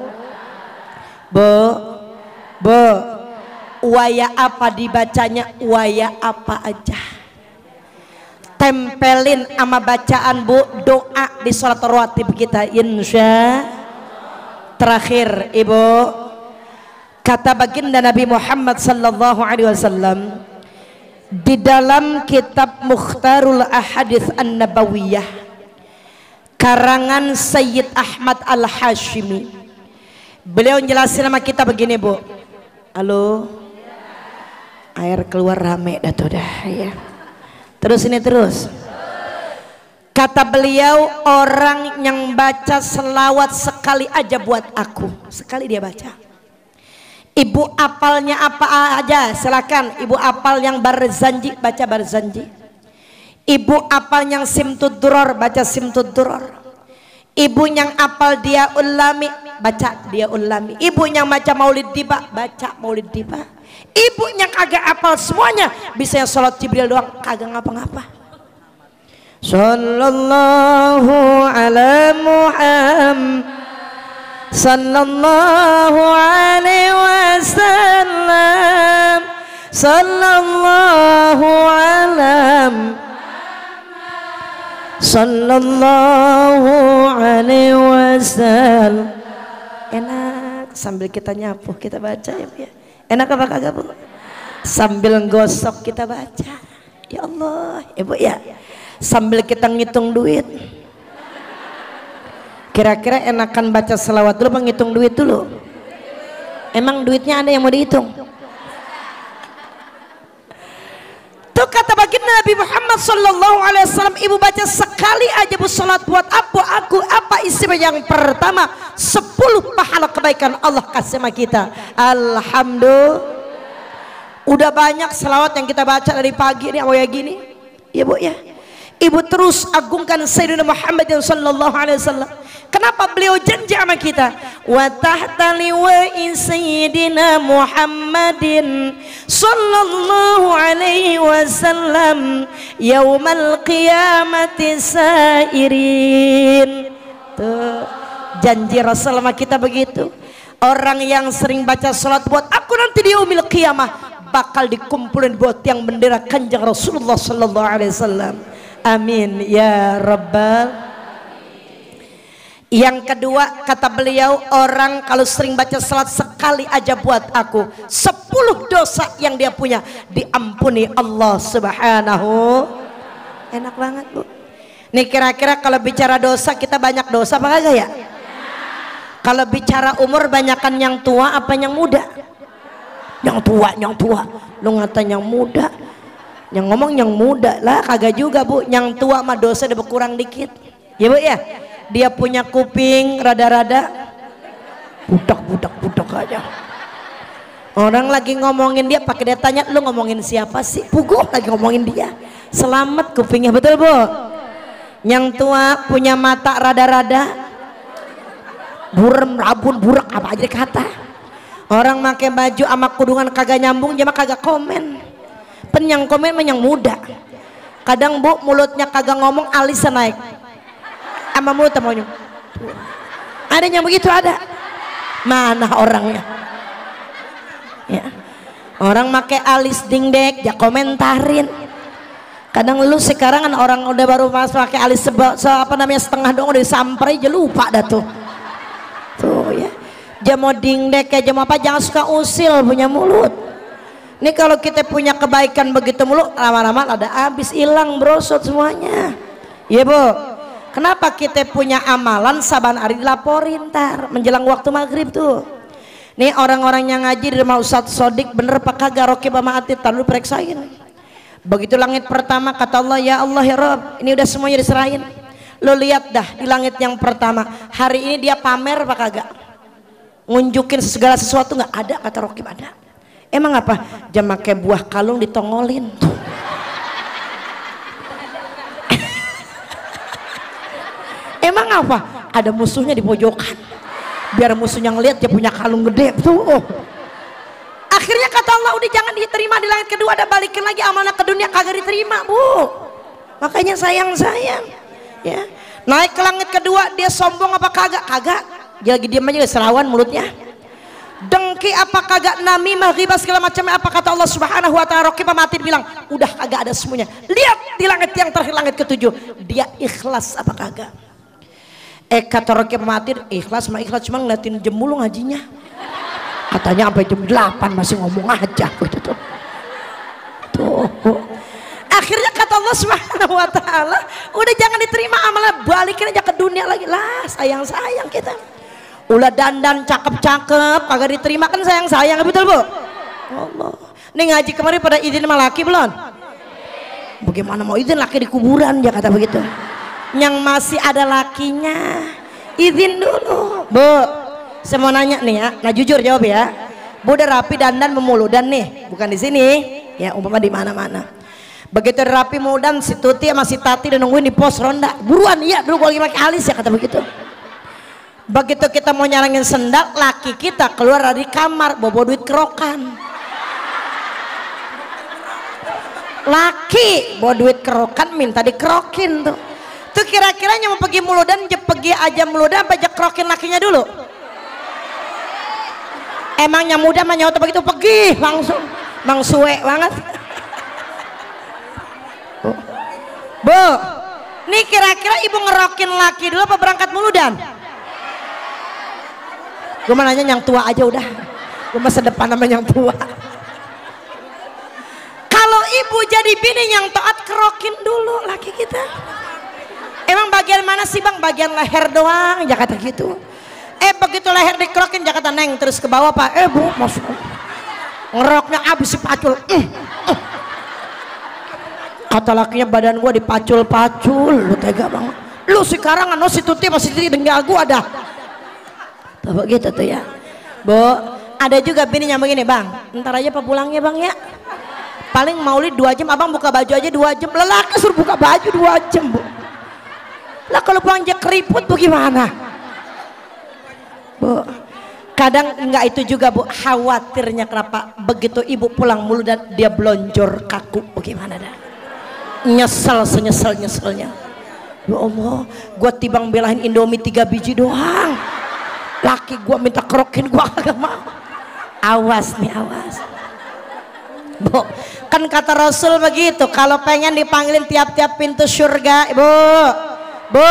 Waya apa dibacanya, waya apa aja tempelin ama bacaan Bu, doa di sholat rawatib kita insya. Terakhir Ibu, kata baginda Nabi Muhammad sallallahu alaihi wasallam di dalam kitab Mukhtarul Ahadits An-Nabawiyah karangan Sayyid Ahmad Al-Hashimi, beliau jelasin sama kita begini Bu. Halo, air keluar rame dah tuh dah ya. Terus ini terus. Kata beliau, orang yang baca selawat sekali aja buat aku, sekali dia baca. Ibu apalnya apa aja silakan. Ibu apal yang Barzanji, baca Barzanji. Ibu apal yang Simtud Duror, baca Simtud Duror. Ibu yang apal dia ulami, baca dia ulami. Ibu yang baca Maulid Diba, baca Maulid Diba. Ibu yang kagak apal semuanya, bisa yang sholat Jibril doang, kagak ngapa-ngapa. Sallallahu ala Muhammad, sallallahu alaihi wasallam, sallallahu alam, sallallahu alaihi wasallam. Enak sambil kita nyapu kita baca ya Bu ya. Enak apa kagak Bu? Sambil gosok kita baca. Ya Allah, ya Bu ya. Sambil kita ngitung duit. Kira-kira enakan baca selawat dulu apa ngitung duit dulu? Emang duitnya ada yang mau dihitung? Tuh kata baginda Nabi Muhammad sallallahu alaihi wasallam, ibu baca sekali aja Bu salat buat aku apa istimewa? Yang pertama 10 pahala kebaikan Allah kasih sama kita. Alhamdulillah. Udah banyak selawat yang kita baca dari pagi nih kayak gini. Ya Bu ya. Ibu terus agungkan Sayyidina Muhammad sallallahu alaihi wasallam. Kenapa beliau janji sama kita? Wa tahta liwa'i Sayyidina Muhammadin sallallahu alaihi wasallam yaumal qiyamati sairin. Tuh, janji Rasul sama kita begitu. Orang yang sering baca salat buat aku nanti di yaumil qiyamah bakal dikumpulin buat yang bendera Kanjeng Rasulullah sallallahu alaihi wasallam. Amin ya Rabbal. Yang kedua kata beliau, orang kalau sering baca salat sekali aja buat aku, 10 dosa yang dia punya diampuni Allah Subhanahu. Enak banget Bu. Nih kira-kira kalau bicara dosa kita banyak dosa apa kagak ya? Kalau bicara umur banyakan yang tua apa yang muda? Yang tua. Lu ngata yang muda. Yang ngomong yang muda lah, kagak juga Bu. Yang tua mah dosa udah berkurang dikit. Ya Bu ya. Dia punya kuping rada-rada budak aja. Orang lagi ngomongin dia pakai dia tanya, lu ngomongin siapa sih? Puguh lagi ngomongin dia. Selamat kupingnya, betul Bu. Yang tua punya mata rada-rada burem, rabun, burak apa aja kata. Orang pakai baju sama kudungan kagak nyambung, dia mah kagak komen. Yang komen yang muda. Kadang Bu mulutnya kagak ngomong, alisnya naik sama mulut maunya. Ada yang begitu ada. Mana orangnya? Ya. Orang pakai alis dingdek ya komentarin. Kadang lu sekarang kan orang udah baru pas pakai alis apa namanya setengah dong udah disamperin aja lupa dah tuh. Tuh ya. Dia mau dingdek kayak jam apa jangan suka usil punya mulut. Ini kalau kita punya kebaikan begitu mulu lama-lama ada habis hilang brosot semuanya. Iya Bu. Kenapa kita punya amalan saban hari dilaporin ntar menjelang waktu maghrib tuh. Nih orang-orang yang ngaji di rumah Ustadz Sodik bener apa kagak Rokib sama Atid lalu periksain. Begitu langit pertama kata Allah ya Allah ya Rob ini udah semuanya diserahin. Lo lihat dah di langit yang pertama hari ini dia pamer apa kagak? Ngunjukin segala sesuatu nggak ada kata Rokib ada. Emang apa? Dia pakai buah kalung ditongolin. Emang apa? Ada musuhnya di pojokan. biar musuhnya ngeliat dia punya kalung gede tuh. Akhirnya kata Allah, udah jangan diterima di langit kedua, ada balikin lagi amanah ke dunia, kagak diterima bu. Makanya sayang ya. Naik ke langit kedua, dia sombong apa kagak? Kagak. Dia lagi diam aja, serawan mulutnya. Dengki apa kagak, namimah, ghibah segala macam apa? Kata Allah Subhanahu wa taala, Raqib mati bilang, udah kagak ada semuanya. Lihat di langit yang terakhir, langit ketujuh, dia ikhlas apa kagak? Kata Raqib mati, ikhlas mah ikhlas, cuma ngeliatin jemulu ngajinya. Katanya sampai jam 8 masih ngomong aja gitu tuh. Akhirnya kata Allah Subhanahu wa taala, udah jangan diterima amalan, balikin aja ke dunia lagi. Lah, sayang kita. Ulah dandan cakep-cakep kagak diterima, kan sayang betul bu? Allah. Nih ngaji kemarin pada izin sama laki belum? Bagaimana mau izin, laki di kuburan ya kata begitu. Yang masih ada lakinya izin dulu. Bu, saya mau nanya nih ya, nah jujur jawab ya. Bu udah rapi dandan memuludan nih, bukan di sini ya, umpama di mana-mana. Begitu rapi mudan, si Tuti sama si Tati udah nungguin di pos ronda, buruan iya dulu gua lagi pakai alis ya kata begitu. Begitu kita mau nyalangin sendal, laki kita keluar dari kamar bawa duit kerokan. Laki bawa duit kerokan, minta dikerokin tuh. Tuh kira-kira mau pergi muludan, pergi aja muludan apa aja kerokin lakinya dulu? Emangnya muda mah nyawa begitu pergi langsung, mang suwe banget. Bu, nih kira-kira ibu ngerokin laki dulu apa berangkat muludan? Gue mah nanya yang tua aja udah, gue masa depan sama yang tua. Kalau ibu jadi bini yang taat, kerokin dulu laki kita. Emang bagian mana sih bang? Bagian leher doang ya kata gitu. Begitu leher dikerokin ya kata neng terus ke bawah pak. Bu masuk ngeroknya abis si pacul. Kata lakinya, badan gua dipacul-pacul, lu tega banget. Lu sekarang anu si Tuti masih di denggal gua ada. Tuh begitu tuh ya. Bu, ada juga bininya begini, bang. Ntar aja pak pulangnya bang ya. Paling maulid 2 jam, abang buka baju aja 2 jam. Lelaki suruh buka baju 2 jam bu. Lah kalau pulang aja keriput bagaimana? Bu, kadang enggak itu juga bu, khawatirnya kenapa begitu ibu pulang mulu dan dia belonjor kaku, bagaimana dah? Nyesel senyesel-nyeselnya. Ya Allah, gua tibang belain Indomie 3 biji doang, laki gua minta kerokin gua kagak mau. Awas nih, awas. Bu, kan kata Rasul begitu, kalau pengen dipanggilin tiap-tiap pintu surga, bu,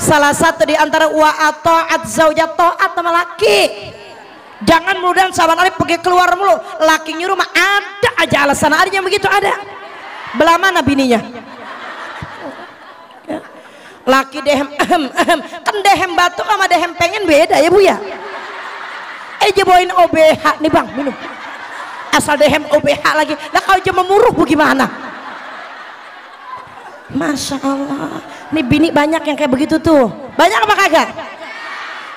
salah satu di antara wa ta'at zaujat, taat sama laki. Jangan mudahan sahabat Ali pergi keluar mulu, laki nyuruh mah ada aja alasan, adanya begitu ada. Belah mana bininya? Laki dehem kan dehem batuk sama dehem pengen beda ya bu ya. Bawain OBH nih bang, minum. Asal dehem OBH lagi, lah kalau aja memuruh bagaimana? Masya Allah, nih bini banyak yang kayak begitu tuh. Banyak apa kagak?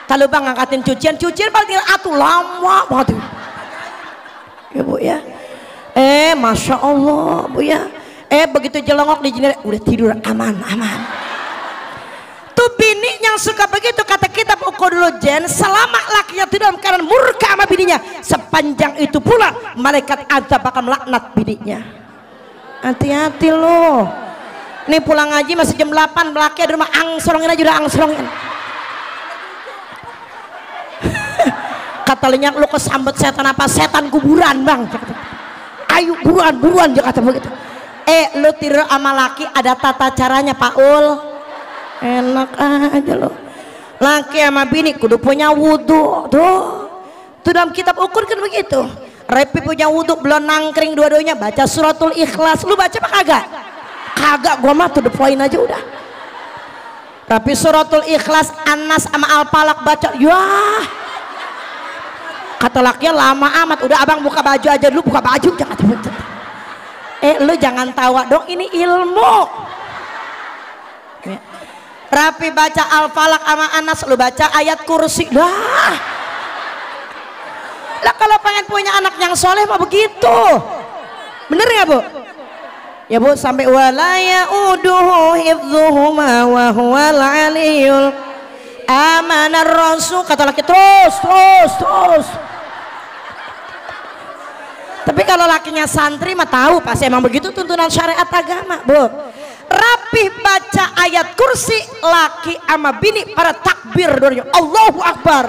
Kalau bang ngangkatin cucian paling atuh lama banget. Ya bu ya. Masya Allah bu ya. Begitu jelongok di jendela udah tidur aman. Tuh bini yang suka begitu, kata kitab Uqudul Jan, selama lakinya tidak dalam keadaan murka sama bininya, sepanjang itu pula malaikat azab bakal melaknat bininya. Hati-hati loh. Nih pulang ngaji masih jam 8, laki di rumah angslongin aja, udah angslongin. Kata Linyak, lu kesambet setan apa? Setan kuburan bang. Ayo buruan dia kata begitu. Lu tidur sama laki ada tata caranya Paul. Enak aja lo. Laki sama bini kudu punya wudhu tuh. Tuh dalam kitab ukur kan begitu. Repi punya wudhu, belum nangkring dua-duanya, baca suratul Ikhlas. Lu baca apa kagak? Kagak, gua mah to the point aja udah. Tapi suratul Ikhlas, Anas sama Al-Falaq baca, yah. Kata lakinya lama amat, udah abang buka baju aja dulu, buka baju jangan. Lu jangan tawa dong, ini ilmu. Rapi baca Al-Falaq sama Anas, lu baca ayat kursi lah. Lah kalau pengen punya anak yang soleh mah begitu, bener nggak bu? Ya bu, sampai wala ya'uduhu hifdzuhuma wa huwal aliyul. amanar rasul, kata laki terus. Tapi kalau lakinya santri mah tahu pasti emang begitu tuntunan syariat agama, Bu. Rapih baca ayat kursi, laki ama bini pada takbir dulunya, Allahu Akbar.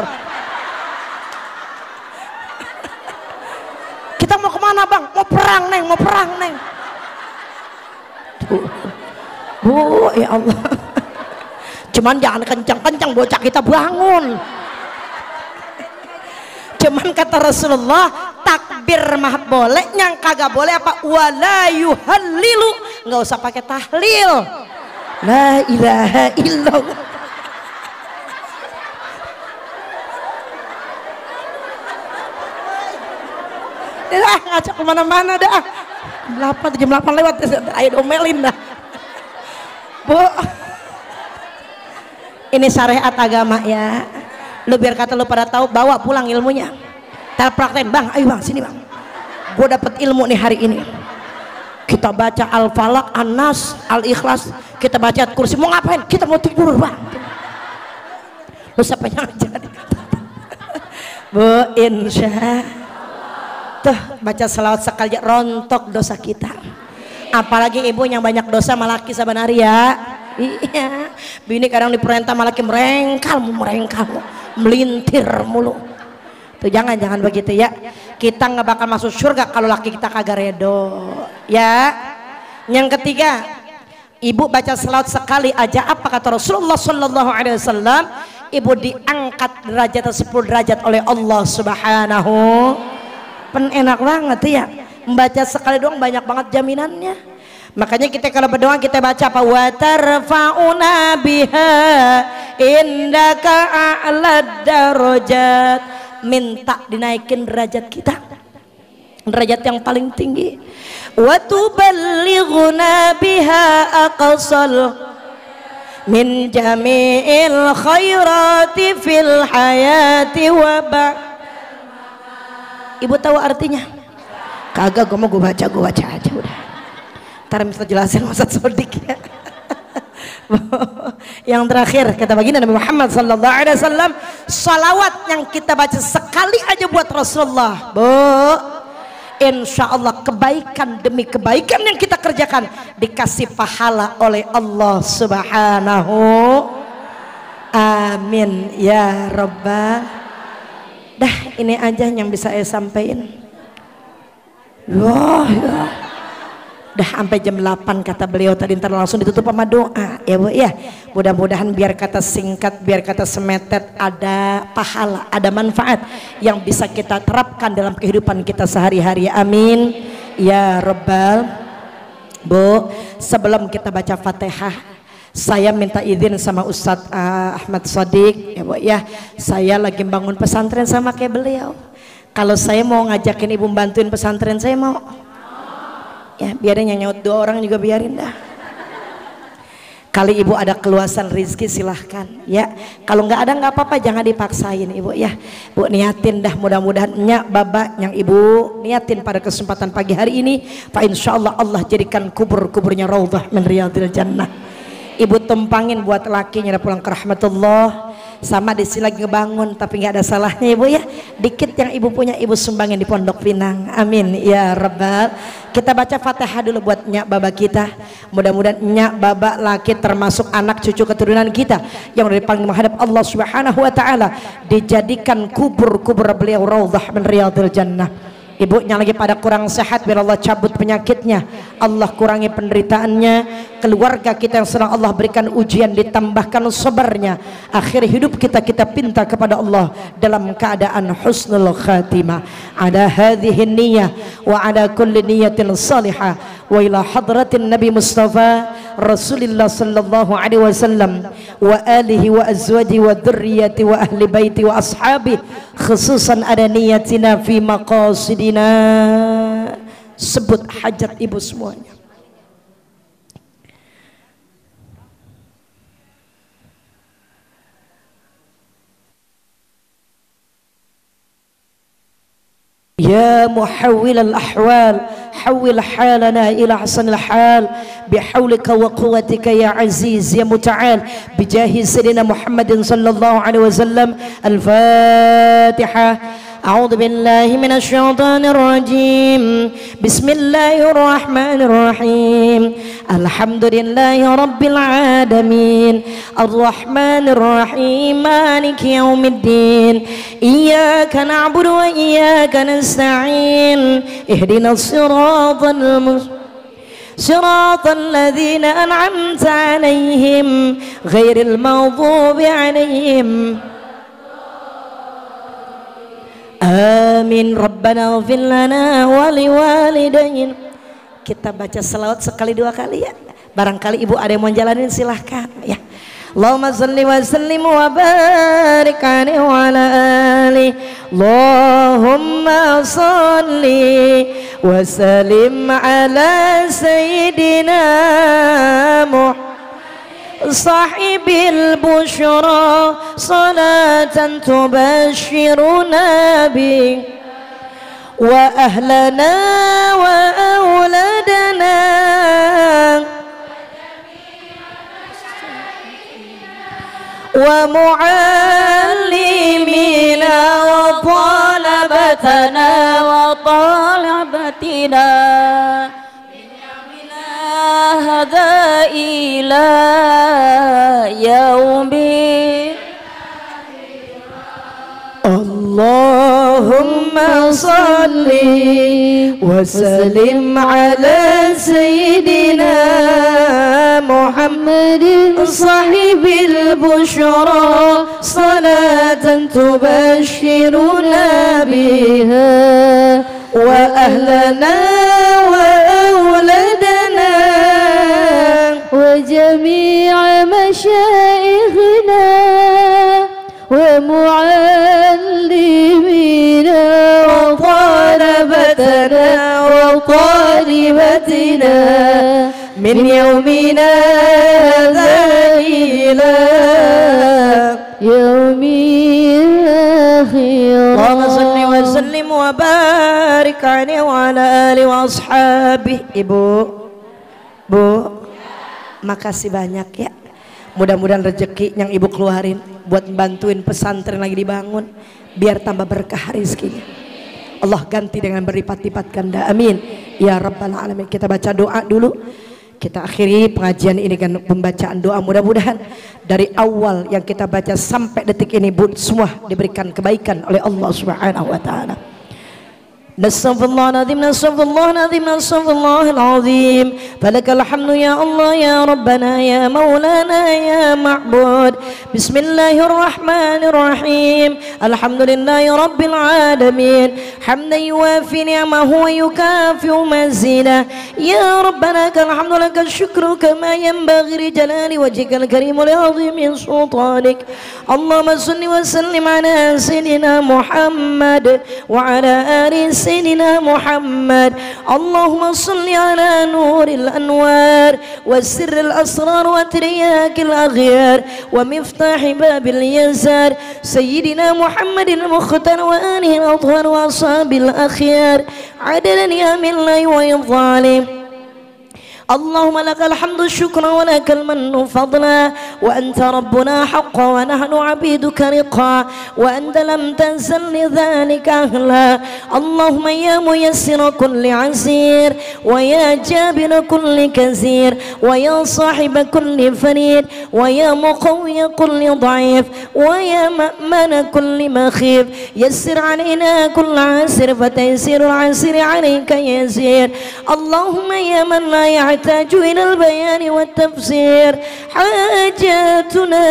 Kita mau kemana bang? Mau perang neng. Bu, ya Allah. Cuman jangan kencang-kencang bocah kita bangun. Cuman kata Rasulullah, takbir mah boleh, yang kagak boleh apa? Wala yuhallilu, nggak usah pakai tahlil. La ilaha illallah. Dah ngajak kemana-mana dah. Jam 8 lewat, ayo domelin dah. Bu, ini syariat agama ya. Lu biar kata lu pada tahu, bawa pulang ilmunya. Kita praktekin, bang, ayo bang, sini bang. Gue dapet ilmu nih hari ini. Kita baca Al-Falaq, An-Nas, Al-Ikhlas, kita baca kursi. Mau ngapain? Kita mau tidur bang. Lu siapa yang ngajar? Bu, insya tuh baca selawat sekali rontok dosa kita. Apalagi ibu yang banyak dosa malaki sabanari ya. Iya, bini kadang diperintah malaki merengkal melintir mulu. Tuh jangan begitu ya. Kita nggak bakal masuk surga kalau laki kita kagak redo ya. Yang ketiga, ibu baca selawat sekali aja, apa kata Rasulullah Sallallahu Alaihi Wasallam, ibu diangkat derajat 10 derajat oleh Allah Subhanahu. Enak banget ya, membaca sekali doang banyak banget jaminannya. Makanya kita kalau berdoa kita baca apa? Wa tarfa'una biha indaka a'lad darajat, minta dinaikin derajat kita, derajat yang paling tinggi. Wa tuballighuna biha aqsal min jami'il khairati fil hayati wa ba'. Ibu tahu artinya? Kagak, gue mau gue baca aja udah. Ntar bisa jelasin Ustaz Sodik ya. Yang terakhir kata baginda Nabi Muhammad sallallahu alaihi wasallam, salawat yang kita baca sekali aja buat Rasulullah, Bu, insya Allah kebaikan demi kebaikan yang kita kerjakan dikasih pahala oleh Allah Subhanahu. Amin ya Rabbal. Dah ini aja yang bisa saya sampaikan. Wah, ya. Dah sampai jam 8 kata beliau tadi, ntar langsung ditutup sama doa ya Bu ya. Mudah-mudahan biar kata singkat, biar kata semetet, ada pahala, ada manfaat yang bisa kita terapkan dalam kehidupan kita sehari-hari. Amin ya Rabbal. Bu, sebelum kita baca Fatihah, saya minta izin sama Ustadz Ahmad Sodik ya Bu ya. Saya lagi bangun pesantren sama kayak beliau. Kalau saya mau ngajakin ibu bantuin pesantren, saya mau ya, biarin yang nyaut 2 orang juga biarin dah. Kali ibu ada keluasan rizki silahkan ya. Kalau nggak ada nggak apa-apa, jangan dipaksain ibu ya. Bu niatin dah, mudah-mudahan nyak baba yang ibu niatin pada kesempatan pagi hari ini, fa insyaallah Allah jadikan kubur-kuburnya raudhah min riyadil jannah. Ibu tumpangin buat lakinya udah pulang ke rahmatullah. Sama di sini lagi ngebangun, tapi nggak ada salahnya ibu ya. Dikit yang ibu punya ibu sumbangin di Pondok Pinang. Amin ya Rabbal. Kita baca Fatihah dulu buat nyak baba kita. Mudah-mudahan nyak baba laki termasuk anak cucu keturunan kita yang dari paling menghadap Allah Subhanahu wa taala dijadikan kubur-kubur beliau raudhah min riyadil jannah. Ibunya lagi pada kurang sehat, biar Allah cabut penyakitnya, Allah kurangi penderitaannya. Keluarga kita yang sedang Allah berikan ujian ditambahkan sabarnya. Akhir hidup kita pinta kepada Allah dalam keadaan husnul khatimah. Ada hadhihi niyyah wa ada kulli niyatin salihah wa ila hadratin Nabi Mustafa Rasulullah sallallahu alaihi wasallam wa alihi wa azwaji wa dzurriyyati wa ahli baiti wa ashabi, khususan ada niyatina fi maqasidina. Sebut hajat ibu semuanya. Ya يا محول الأحوال حول حالنا إلى أحسن الحال بحولك وقوتك يا عزيز يا متعال بجاه سيدنا محمد صلى الله عليه وسلم. الفاتحة. أعوذ بالله من الشيطان الرجيم. بسم الله الرحمن الرحيم. الحمد لله رب العالمين الرحمن الرحيم مالك يوم الدين إياك نعبد وإياك نستعين اهدنا الصراط صراط الذين أنعمت عليهم غير المغضوب عليهم آمين. ربنا اغفر لنا ولوالدينا. Kita baca selawat sekali dua kali ya. Barangkali ibu ada yang mau jalanin silahkan ya. Allahumma salli wa sallim wa barik alaihi wa ala alihi. Allahumma salli wa sallim ala sayyidina Muhammad sahibil bushra salatan tubashiruna bi wa ahlana wa auladana wa muallimina wa talabatana wa talabatina هذا إلى يوم اللهم صل وسلم على سيدنا محمد صاحب البشرى صلاة تبشرنا بها وأهلنا وأولادنا وجميع مشايخنا ومعلمينا وطلبتنا وطالبتنا من يومنا هذا إلى يوم الآخرة. اللهم صل وسلم وبارك عليه وعلى آله وأصحابه. Ibu, Bu, makasih banyak ya. Mudah-mudahan rezeki yang ibu keluarin buat bantuin pesantren lagi dibangun biar tambah berkah rezekinya. Allah ganti dengan berlipat-lipat ganda. Amin ya rabbal alamin. Kita baca doa dulu. Kita akhiri pengajian ini dengan pembacaan doa. Mudah-mudahan dari awal yang kita baca sampai detik ini semua diberikan kebaikan oleh Allah Subhanahu wa taala. Nastaghfirullah العظيم nastaghfirullah العظيم nastaghfirullah العظيم فلك الحمد يا الله يا ربنا يا مولانا يا معبود. بسم الله الرحمن الرحيم. الحمد لله رب العالمين حمدا يوافي نعمه ويكافئ مزيدا. يا ربنا لك الحمد لك الشكر كما ينبغي لجلال وجهك الكريم ولعظيم سلطانك. اللهم صل وسلم على سيدنا محمد وعلى آله سيدنا محمد. اللهم صل على نور الأنوار وسر الأسرار وترياك الأغيار ومفتاح باب اليسار سيدنا محمد المختار وآله الأطهار وأصحاب الأخيار عدد نعم الله وإفضاله. اللهم لك الحمد الشكر ولك المن فضلا وأنت ربنا حقا ونحن عبيدك رقا وأنت لم تنزل لذلك أهلا. اللهم يا ميسر كل عسير ويا جابر كل كثير ويا صاحب كل فريد ويا مقوي كل ضعيف ويا مأمن كل مخيف يسر علينا كل عسر فتيسير العسر عليك يسير. اللهم يا من لا يحتاج إلى البيان والتفسير حاجاتنا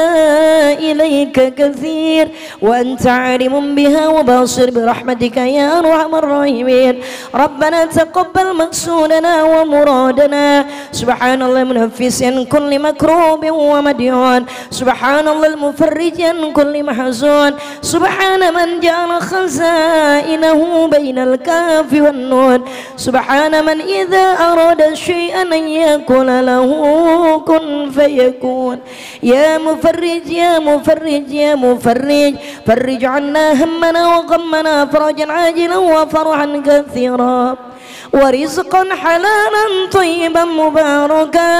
إليك كثير وأنت عالم بها وباصر برحمتك يا أرحم الراحمين. ربنا تقبل مقصودنا ومرادنا. سبحان الله المنفس عن كل مكروب ومديون. سبحان الله المفرج عن كل محزون. سبحان من جعل خزائنه بين الكاف والنون. سبحان من إذا أراد شيئا من يكون له كن فيكون. يا مفرج يا مفرج يا مفرج فرج عنا همنا وغمنا فرجا عاجلا وفرحا كثيرا ورزقا حلالا طيبا مباركا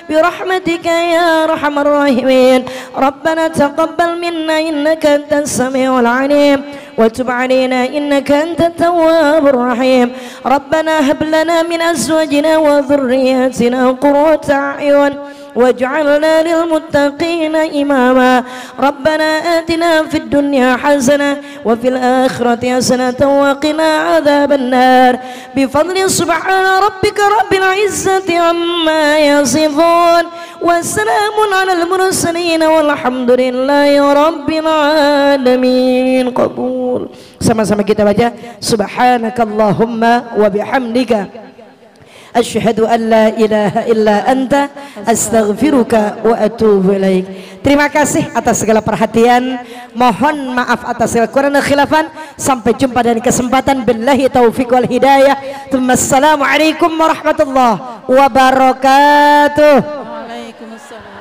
برحمتك يا أرحم الراحمين. ربنا تقبل منا إنك أنت السميع العليم وتب علينا إنك أنت التواب الرحيم. ربنا هب لنا من أزواجنا وذرياتنا قرة أعين واجعلنا للمتقين إماما. ربنا آتنا في الدنيا حسنة وفي الآخرة حسنة وقنا عذاب النار بفضل سبحان ربك رب العزة عما يصفون والسلام على المرسلين والحمد لله رب العالمين. قبول. Sama-sama kita baca subhanakallahumma wa bihamdika asyhadu an la ilaha illa anta astaghfiruka wa atubu ilaik. Terima kasih atas segala perhatian. Mohon maaf atas segala kekurangan dan khilafan. Sampai jumpa dan kesempatan. Billahi taufiq wal hidayah. Assalamualaikum warahmatullahi wabarakatuh. Waalaikumsalam.